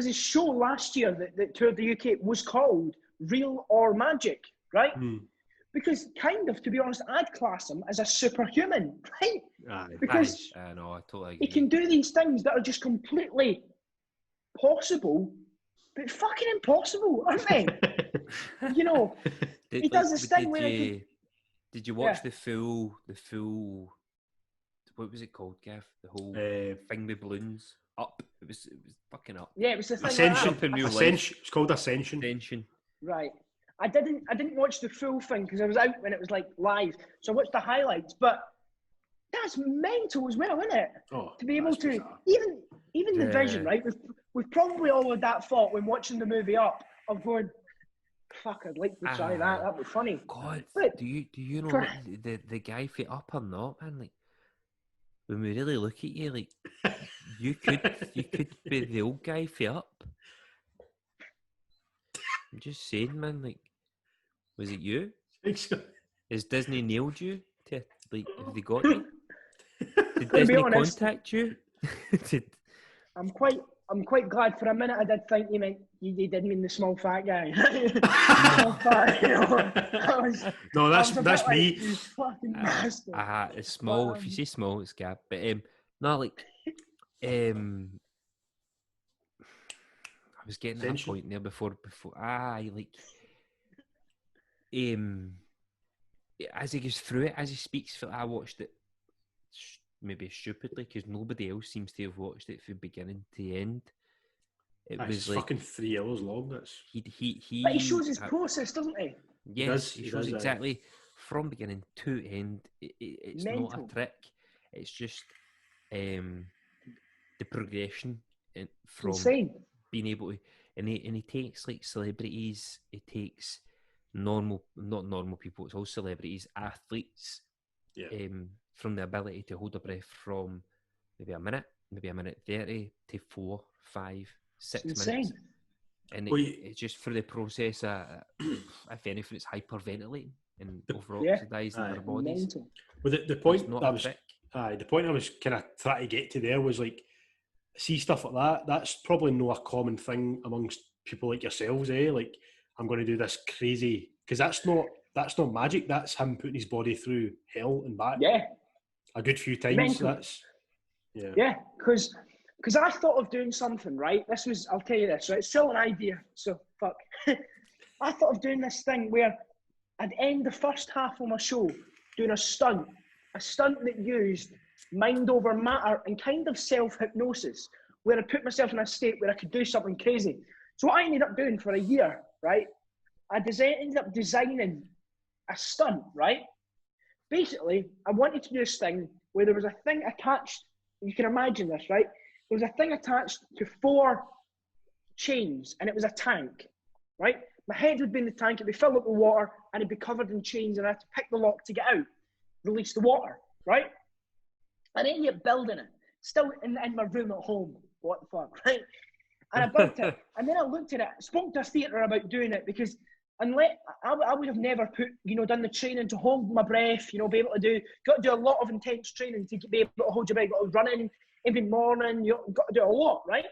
his show last year that toured the UK was called Real or Magic, right? Because kind of, to be honest, I'd class him as a superhuman, right? Because I know, I totally agree. He can do these things that are just completely possible, but fucking impossible, aren't they? He does this thing where... Did you watch the full... What was it called, Gav? The whole thing with balloons? Up. It was fucking up. Yeah, it was the thing. Ascension. It's called Ascension. Right. I didn't watch the full thing because I was out when it was like live. So I watched the highlights, but that's mental as well, isn't it? Oh, to be able to even the vision, right? We've probably all had that thought when watching the movie Up of going, fuck, I'd like to try that. That'd be funny. God, but do you know what the guy for Up or not, man? Like, when we really look at you, like, you could be the old guy for Up. I'm just saying, man. Like, was it you? Has Disney nailed you? Have they got you? Did Disney contact you? I'm quite I'm quite glad for a minute I did think you meant you did mean the small fat guy. No, that's me. Like, you fucking bastard. It's small. If you say small, it's gap. But no, like I was getting to that point there before. As he goes through it, as he speaks, I watched it maybe stupidly because nobody else seems to have watched it from beginning to end. It's like fucking 3 hours long. That's but he shows his process, doesn't he? Yes, he shows exactly from beginning to end. It's not a trick. It's just the progression from being able to, and he takes like celebrities. He takes not normal people. It's all celebrities, athletes. Yeah. From the ability to hold a breath from maybe a minute 30 to 4, 5, 6 minutes. And it's just for the process, if anything, it's hyperventilating and over-oxidising their bodies. Well, the point I was kind of trying to get to there was like, see stuff like that, that's probably not a common thing amongst people like yourselves, eh? Like, I'm going to do this crazy, because that's not magic, that's him putting his body through hell and back. Yeah. A good few times. Because I thought of doing something, right? I'll tell you this, right? It's still an idea, so fuck. I thought of doing this thing where I'd end the first half of my show doing a stunt that used mind over matter and kind of self-hypnosis, where I put myself in a state where I could do something crazy. So what I ended up doing for a year, right? I ended up designing a stunt, right? Basically, I wanted to do this thing where there was a thing attached. You can imagine this, right? There was a thing attached to 4 chains, and it was a tank, right? My head would be in the tank, it'd be filled up with water, and it'd be covered in chains, and I had to pick the lock to get out, release the water, right? I ended up building it, still in my room at home. What the fuck, right? And I built it, and then I looked at it, spoke to a theatre about doing it, because unless I would have never done the training to hold my breath, be able to got to do a lot of intense training to be able to hold your breath, got to run in every morning, you've got to do a lot, right?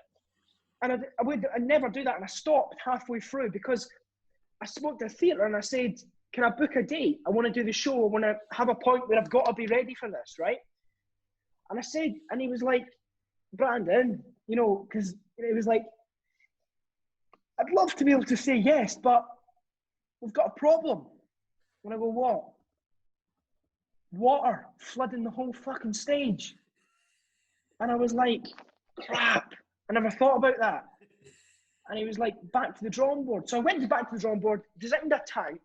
And I'd never do that, and I stopped halfway through because I spoke to a theatre and I said, can I book a date? I want to do the show, I want to have a point where I've got to be ready for this, right? And I said, and he was like, Brandon, because it was like, I'd love to be able to say yes, but we've got a problem. And I go, what? Water flooding the whole fucking stage. And I was like, crap. I never thought about that. And he was like, back to the drawing board. So I went back to the drawing board, designed a tank,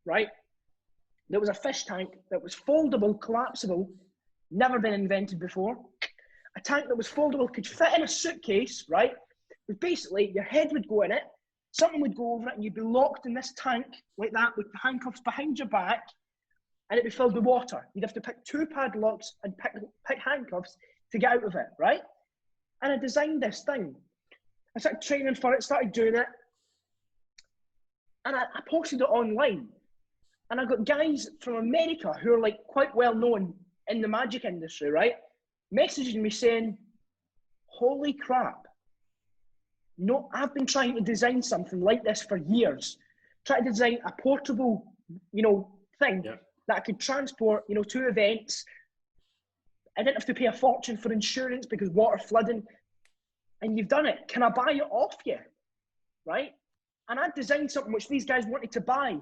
right? There was a fish tank that was foldable, collapsible, never been invented before. A tank that was foldable, could fit in a suitcase, right? But basically, your head would go in it, something would go over it, and you'd be locked in this tank like that with handcuffs behind your back, and it'd be filled with water. You'd have to pick 2 padlocks and pick handcuffs to get out of it, right? And I designed this thing. I started training for it, started doing it, and I posted it online. And I got guys from America who are like quite well known in the magic industry, right? Messaging me saying, holy crap. No, I've been trying to design something like this for years. Trying to design a portable, thing that I could transport, to events. I didn't have to pay a fortune for insurance because water flooding. And you've done it. Can I buy it off you? Right? And I designed something which these guys wanted to buy.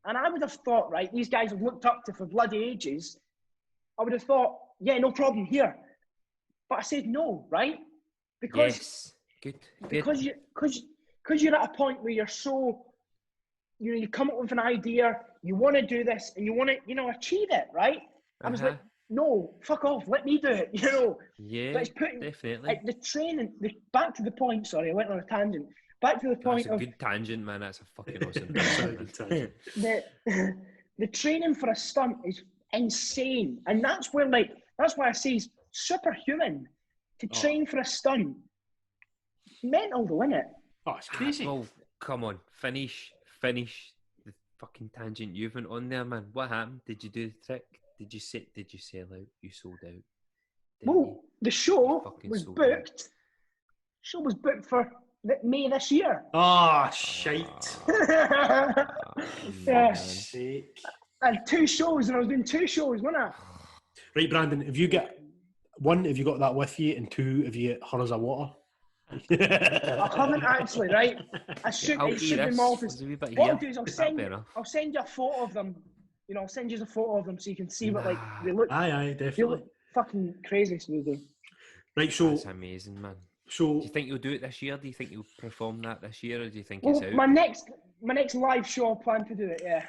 And I would have thought, right, these guys have looked up to for bloody ages. I would have thought, yeah, no problem, here. But I said no, right? Because yes. Good. Because you're at a point where you're so, you come up with an idea, you want to do this, and you want to, achieve it, right? I was like, no, fuck off, let me do it, Yeah, but it's putting, definitely. Like, the training, back to the point, sorry, I went on a tangent. Back to the point That's a good tangent, man. That's a fucking awesome tangent. The training for a stunt is insane. And that's why I say it's superhuman to train for a stunt. Mental though, isn't it? Oh, it's crazy. Well, come on, finish the fucking tangent you've been on there, man. What happened? Did you do the trick? Did you sell out? You sold out? Well, the show was booked. Show was booked for May this year. Ah, shite. Yeah. Sake. I had 2 shows, and I was doing 2 shows, wasn't I? Right, Brandon, have you got that with you, and 2, have you got her as a water? I haven't actually, right? It should be marvellous. What I'll do is I'll send you a photo of them. You know, I'll send you a photo of them so you can see what like they look. Aye, definitely. They look fucking crazy, so they do. Right, so that's amazing, man. So, do you think you'll do it this year? Do you think you'll perform that this year, or do you think it's out? My next live show, I plan to do it. Yeah.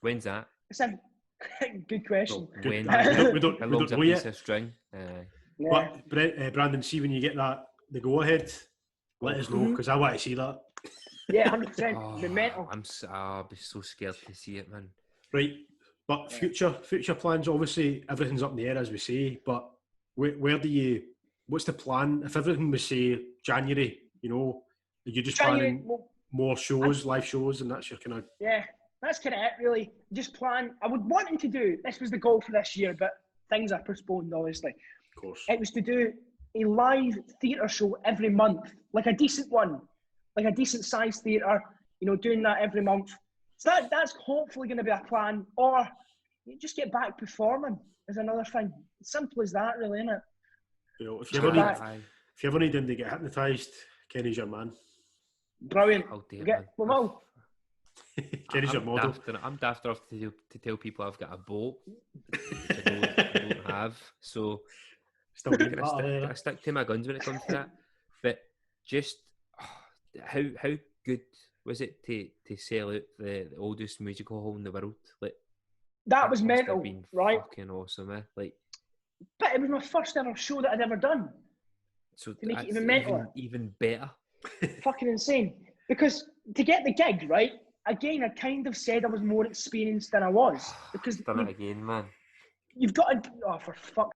When's that? It's a good question. Well, when? we don't How long's a piece of string? Yeah. But Brandon, see when you get the go ahead, let us know because I want to see that. Yeah, 100%. The mental. I'll be so scared to see it, man. Right, but future plans. Obviously, everything's up in the air as we say. But where do you? What's the plan? If everything was say January, you know, are you just planning more shows, live shows, and that's your kind of? Yeah, that's kind of it, really. Just plan. I would want to do. This was the goal for this year, but things are postponed, obviously. Of course. It was to do a live theatre show every month, like a decent one, like a decent sized theatre. You know, doing that every month. So that's hopefully going to be a plan, or you just get back performing is another thing. Simple as that, really, isn't it? You know, if you ever need him to get hypnotised, Kenny's your man. Brilliant. Kenny's your model. I'm daft enough to tell people I've got a boat, which I don't have. So I stick to my guns when it comes to that. But just how good was it to sell out the oldest musical hall in the world? Like that was mental, right? Fucking awesome, eh? Like. But it was my first ever show that I'd ever done. So to make it even mental. Even better. Fucking insane. Because to get the gig, right, again, I kind of said I was more experienced than I was. Because done it again, man. You've got to... Oh, for fuck.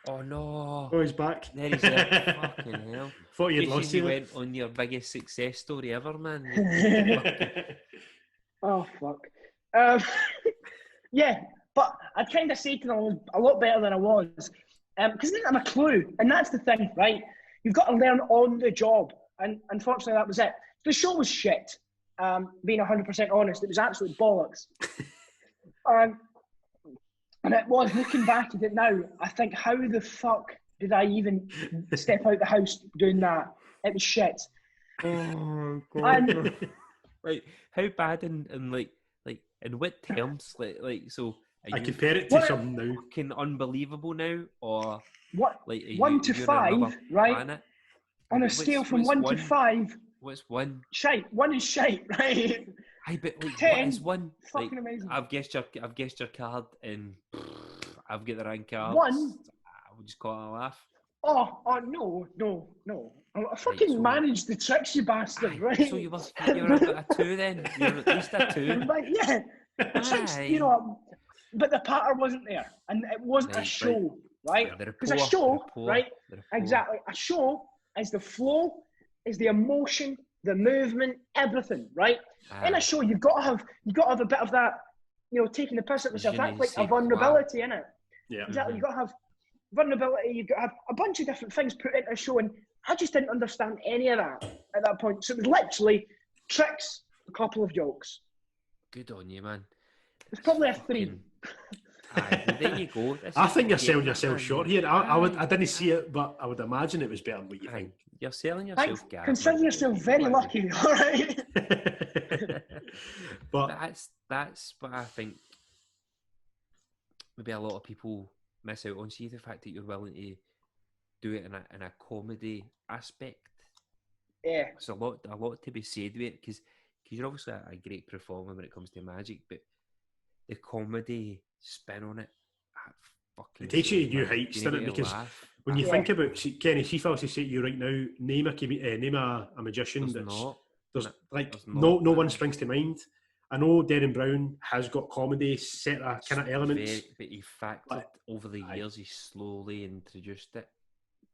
Oh, no. Oh, he's back. There he's there. Fucking hell. Thought you'd lost you. Went on your biggest success story ever, man. Oh, fuck. Yeah. But I'd kind of say to them I was a lot better than I was. Because I didn't have a clue. And that's the thing, right? You've got to learn on the job. And unfortunately, that was it. The show was shit. Being 100% honest, it was absolute bollocks. And it was, looking back at it now, I think, how the fuck did I even step out the house doing that? It was shit. Oh, God. Like, how bad in what terms? Like so... I compare it to something now. Fucking unbelievable now, or what? Like 1 to 5, right? Planet? On a scale from 1 to 5. What's 1? Shite. 1 is shite, right? But like, 10, what is 1? Fucking amazing. I've guessed your card, and I've got the wrong card. 1. I would just call it a laugh. Oh no! I fucking managed the tricks, you bastard, right? So you were a 2 then. You were at least a 2. Right, yeah. The tricks, you know. But the pattern wasn't there, and it wasn't a show, right? Because a show, right? Exactly. A show is the flow, is the emotion, the movement, everything, right? In a show, you've got to have a bit of that, you know, taking the piss at myself. That's like a vulnerability, isn't it? Yeah. Exactly. You've got to have vulnerability. You've got to have a bunch of different things put into a show, and I just didn't understand any of that at that point. So it was literally tricks, a couple of jokes. Good on you, man. It's probably a 3. Aye, well, there you go. I think you're selling yourself short here. I didn't see it, but I would imagine it was better than what you think. You're selling yourself, Gary. Consider yourself very lucky, all right? But that's what I think maybe a lot of people miss out on. See the fact that you're willing to do it in a comedy aspect. Yeah. There's a lot to be said with it because you're obviously a great performer when it comes to magic, but the comedy spin on it, it takes you to new heights, doesn't it? Because when you think about, Kenny, if I was to say to you right now, name a magician there's no one springs to mind. I know Darren Brown has got comedy set of kind of elements, but he factored over the years. He slowly introduced it.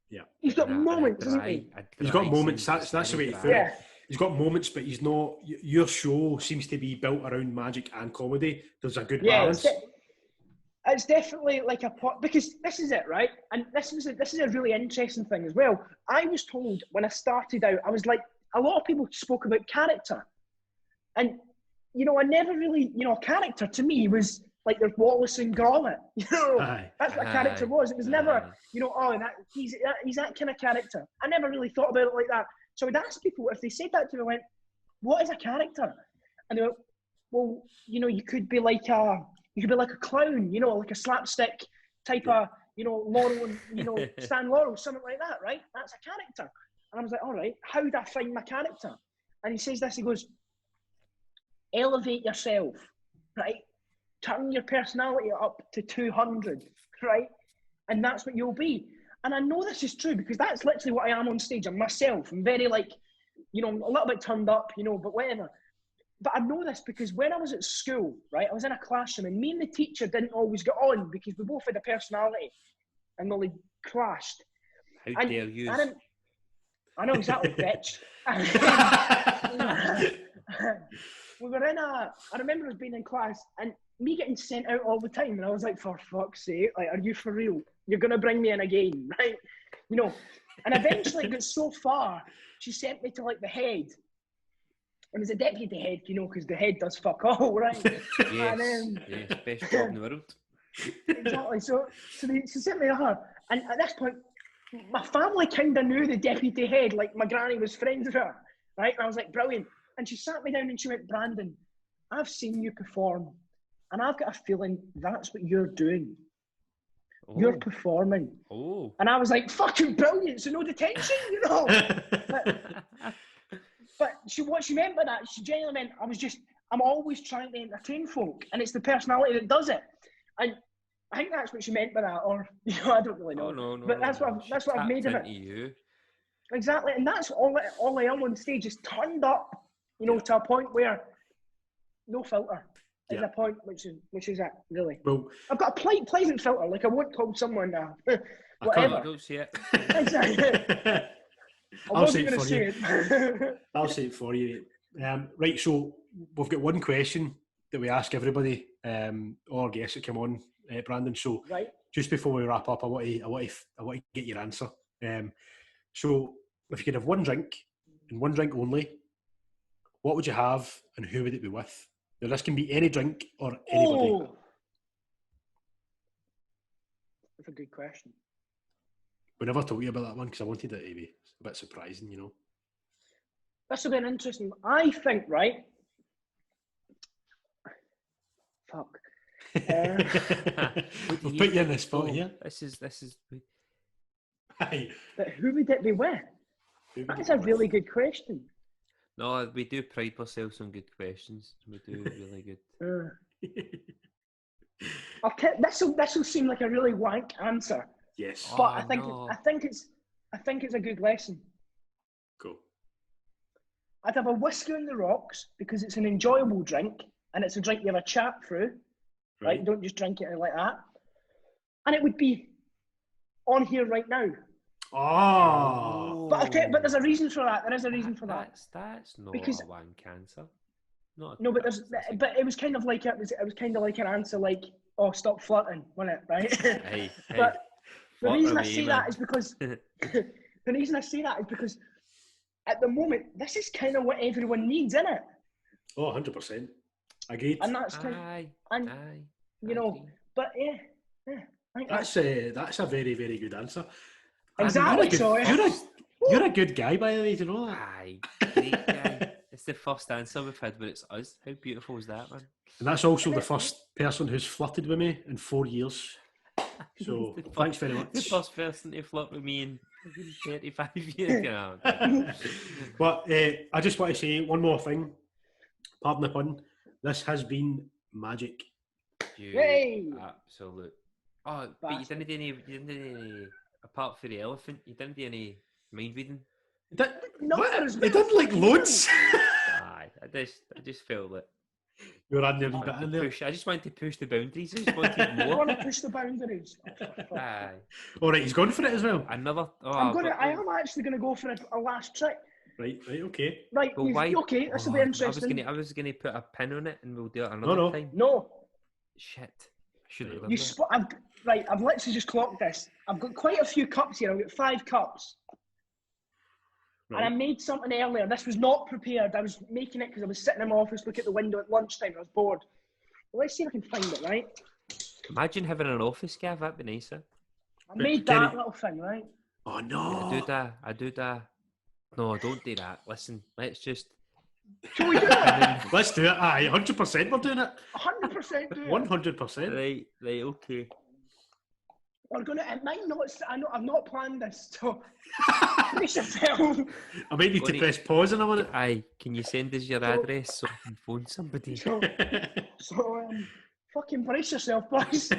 Yeah, he's got moments, isn't he? He's got moments. That's the way to put it. He's got moments, but he's not. Your show seems to be built around magic and comedy. There's a good balance. It's definitely like a pot, because this is it, right? And this is a really interesting thing as well. I was told when I started out, I was like, a lot of people spoke about character. And, you know, I never really, you know, character to me was like there's Wallace and Gromit. You know, that's what a character was. It was never, you know, oh, he's that kind of character. I never really thought about it like that. So I'd ask people, if they said that to me, I went, what is a character? And they went, well, you know, you could be like a clown, you know, like a slapstick type of, you know, Laurel and, you know, Stan Laurel, something like that, right? That's a character. And I was like, all right, how do I find my character? And he says this, he goes, elevate yourself, right? Turn your personality up to 200, right? And that's what you'll be. And I know this is true because that's literally what I am on stage. I'm myself. I'm very like, you know, a little bit turned up, you know, but whatever. But I know this because when I was at school, right, I was in a classroom and me and the teacher didn't always get on because we both had a personality and nearly clashed. How dare you? I know exactly, bitch. We were I remember us being in class and me getting sent out all the time. And I was like, for fuck's sake, like, are you for real? You're going to bring me in again, right? You know, and eventually it got so far, she sent me to like the head. It was a deputy head, you know, because the head does fuck all, right? Yes, and, yes, best job in the world. Exactly. So she sent me to her. And at this point, my family kind of knew the deputy head, like my granny was friends with her, right? And I was like, brilliant. And she sat me down and she went, Brandon, I've seen you perform. And I've got a feeling that's what you're doing. Oh. You're performing. Oh. And I was like, fucking brilliant. So no detention, you know. But what she meant by that, she genuinely meant I'm always trying to entertain folk. And it's the personality that does it. And I think that's what she meant by that. Or, you know, I don't really know. No, but that's what I've made of it. You. Exactly. And that's all I am on stage is turned up, you know, to a point where no filter. Is a point which is it really. Well, I've got a pleasant filter, like I won't call someone whatever. I don't see it. Exactly. I'll say it for you. I'll say it for you. Right, so we've got one question that we ask everybody, all our guests that come on, Brandon. So just before we wrap up, I want to get your answer. So if you could have one drink and one drink only, what would you have and who would it be with? Now, this can be any drink or anybody. Oh. That's a good question. We never told you about that one because I wanted it to be a bit surprising, you know. This will be an interesting. I think, right? Fuck. We'll put you in the spot here. This is. But who would it be with? That's a really good question. No, we do pride ourselves on good questions. We do really good. This will seem like a really wank answer. Yes, but I think it's a good lesson. Cool. I'd have a whiskey on the rocks because it's an enjoyable drink and it's a drink you have a chat through. Right? Don't just drink it like that. And it would be on here right now. Oh. But there's a reason for that. There is a reason for that. That's not because, a wank answer. But it was kind of like it was kind of like an answer like, oh, stop flirting, wasn't it? Right? Hey. But the reason I say that is because at the moment this is kind of what everyone needs, isn't it? Oh, 100%. Agreed. And that's you know, but yeah. That's a very, very good answer. Exactly. You're a good guy, by the way. Do you know that? Aye, great guy. It's the first answer we've had, but it's us. How beautiful is that, man? And that's also the first person who's flirted with me in 4 years. So thanks very much. The first person to flirt with me in 35 years. But I just want to say one more thing. Pardon the pun. This has been magic. Absolute. Oh, but you didn't do any. Apart from the elephant, you didn't do any mind reading. They did like loads. Aye, I just felt that. You're on there a bit in there. I just wanted to push the boundaries. I just wanted more. I want to push the boundaries. Aye. All right, he's gone for it as well. Another. I am actually going to go for a last trick. Right, okay. Right, well, okay. This will be interesting. I was going to put a pin on it, and we'll do it another time. No. Shit. Should have done that. I've literally just clocked this. I've got quite a few cups here. I've got 5 cups. Right. And I made something earlier. This was not prepared. I was making it because I was sitting in my office, looking at the window at lunchtime. I was bored. Well, let's see if I can find it, right? Imagine having an office, Gav. That'd be nicer. I made that little thing, right? Oh, no. Yeah, I do that. No, don't do that. Listen, let's just... Shall we do it? Let's do it. Aye, 100% we're doing it. 100% do it. 100%. Right, okay. We're gonna. It might not. I know. I've not planned this. So brace yourself. I might need to press pause in a minute. Aye, can you send us your address so I can phone somebody? So fucking brace yourself, boys.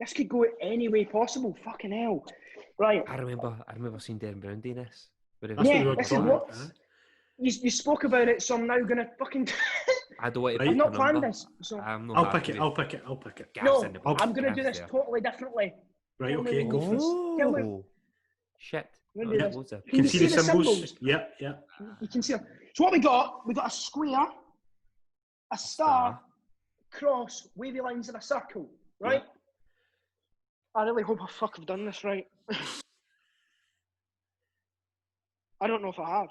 This could go any way possible. Fucking hell. Right. I remember seeing Darren Brown doing this. Yeah, this is what you spoke about it. So I'm now gonna fucking. I don't want to. I've not planned this. So I'll pick it. No, I'm gonna do this totally differently. Right. Okay. Go for it. Shit. Can you see the symbols? Yeah. You can see them. So what we got a square, a star, cross, wavy lines, and a circle. Right. Yeah. I really hope I've done this right. I don't know if I have.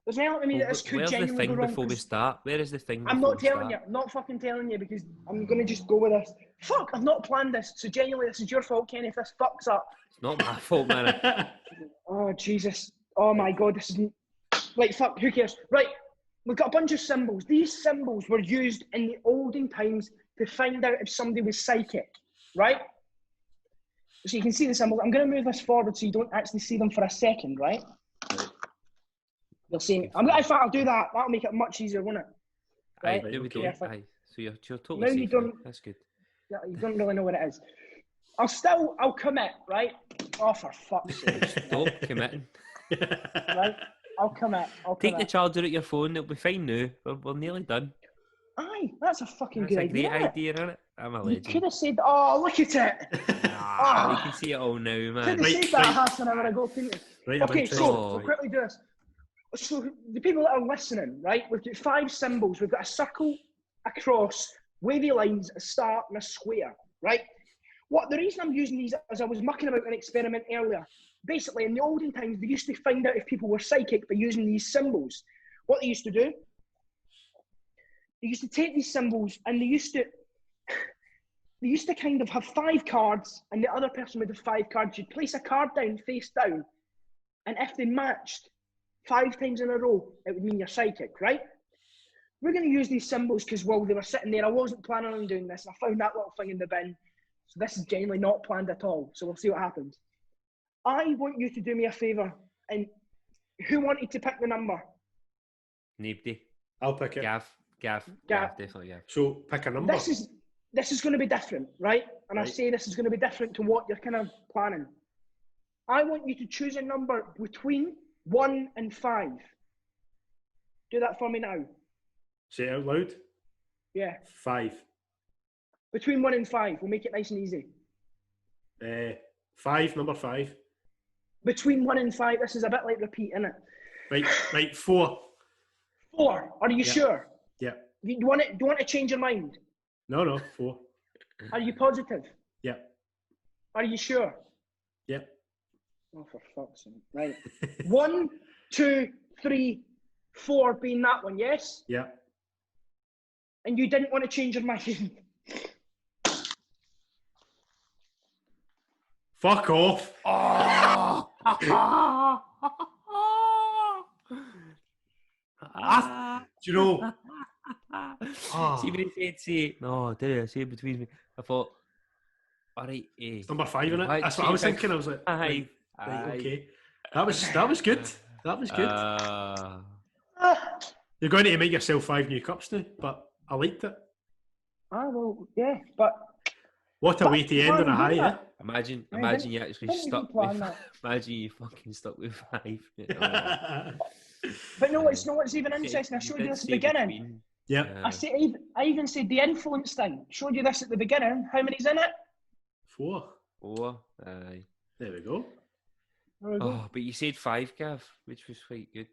There's an element of me that this could genuinely go wrong. Where's the thing before we start? Where is the thing? I'm not telling you. I'm not fucking telling you because I'm going to just go with this. Fuck, I've not planned this. So genuinely, this is your fault, Kenny, if this fucks up. It's not my fault, man. Oh, Jesus. Oh, my God. This isn't... Like, fuck, who cares? Right, we've got a bunch of symbols. These symbols were used in the olden times to find out if somebody was psychic, right? So you can see the symbols. I'm going to move this forward so you don't actually see them for a second, right? You'll see me. In fact, I'll do that. That'll make it much easier, won't it? Right? Aye, so you're totally safe. That's good. Yeah, you don't really know what it is. I'll commit, right? Oh, for fuck's sake. Stop committing. Right? I'll commit. Take the charger at your phone. It'll be fine now. We're nearly done. Aye, that's a fucking good idea. That's a great idea, isn't it? I'm a legend. You could have said, oh, look at it. You can see it all now, man. Could have said that half an hour ago, couldn't you? Right, okay, so we'll quickly do this. So the people that are listening, right, we've got 5 symbols. We've got a circle, a cross, wavy lines, a star, and a square, right? The reason I'm using these is I was mucking about an experiment earlier. Basically, in the olden times, they used to find out if people were psychic by using these symbols. What they used to do, they used to take these symbols and they used to kind of have 5 cards, and the other person would have 5 cards. You'd place a card down, face down, and if they matched 5 times in a row, it would mean you're psychic, right? We're going to use these symbols because while they were sitting there, I wasn't planning on doing this. I found that little thing in the bin. So this is genuinely not planned at all. So we'll see what happens. I want you to do me a favour. And who wanted to pick the number? Nobody. I'll pick it. Gav, definitely Gav. So pick a number. This is going to be different, right? And I say this is going to be different to what you're kind of planning. I want you to choose a number between 1 and 5. Do that for me now. Say it out loud. Yeah. 5. Between 1 and 5. We'll make it nice and easy. 5, number 5. Between 1 and 5. This is a bit like repeat, isn't it? Right. 4. 4. Are you sure? Yeah. Do you want to change your mind? No, 4. Are you positive? Yeah. Are you sure? Yeah. Oh, for fuck's sake. Right. 1, 2, 3, 4 being that one, yes? Yeah. And you didn't want to change your mind? Fuck off. Oh. Do you know? See when he said, no, did I say it between me? I thought, all right, it's number 5, isn't it? That's what I was thinking. I was like, right, okay. That was good. That was good. You're going to make yourself 5 new cups now, but I liked it. Well, yeah, but what a way to end on a high, eh? Imagine you actually stuck with. Imagine you fucking stuck with 5. But no, it's even interesting. I showed you this at the beginning. Yeah. I even said the influence thing. Showed you this at the beginning. How many's in it? 4. Aye. There we go. Oh, but you said 5, Gav, which was quite good.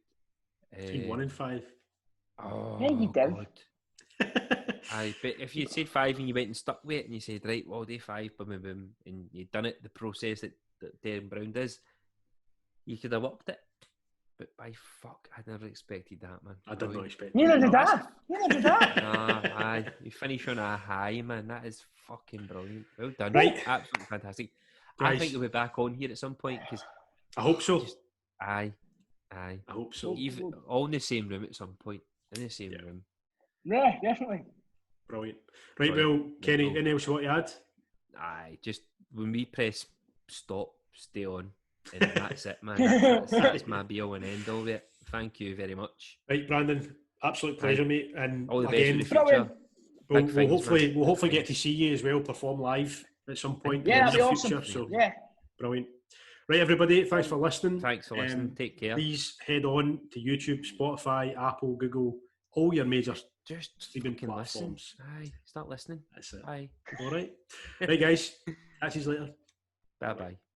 Between 1 and 5. Oh, yeah, you did. Aye, but if you'd said 5 and you went and stuck with it and you said, right, well, day 5, boom, boom, boom, and you'd done it, the process that Darren Brown does, you could have upped it. But by fuck, I never expected that, man. I did not expect Neither did that. Aye, you finish on a high, man. That is fucking brilliant. Well done. Right. Absolutely fantastic. Guys, I think you'll be back on here at some point because I hope so. Aye. I hope so. Even all in the same room at some point. In the same room. Yeah, definitely. Brilliant. Right, well, Kenny, anything else you want to add? Aye, just when we press stop, stay on. And that's it, man. That's my be all and end all of it. Thank you very much. Right, Brandon, absolute pleasure, mate. And all the again, best for the future. We'll hopefully get to see you as well perform live at some point in the that'd be future. Awesome. So yeah, brilliant. Right, everybody, thanks for listening. Thanks for listening. Take care. Please head on to YouTube, Spotify, Apple, Google, all your major streaming platforms. Aye, start listening. That's it. Aye. All right. Right, guys. Catch you later. Bye-bye.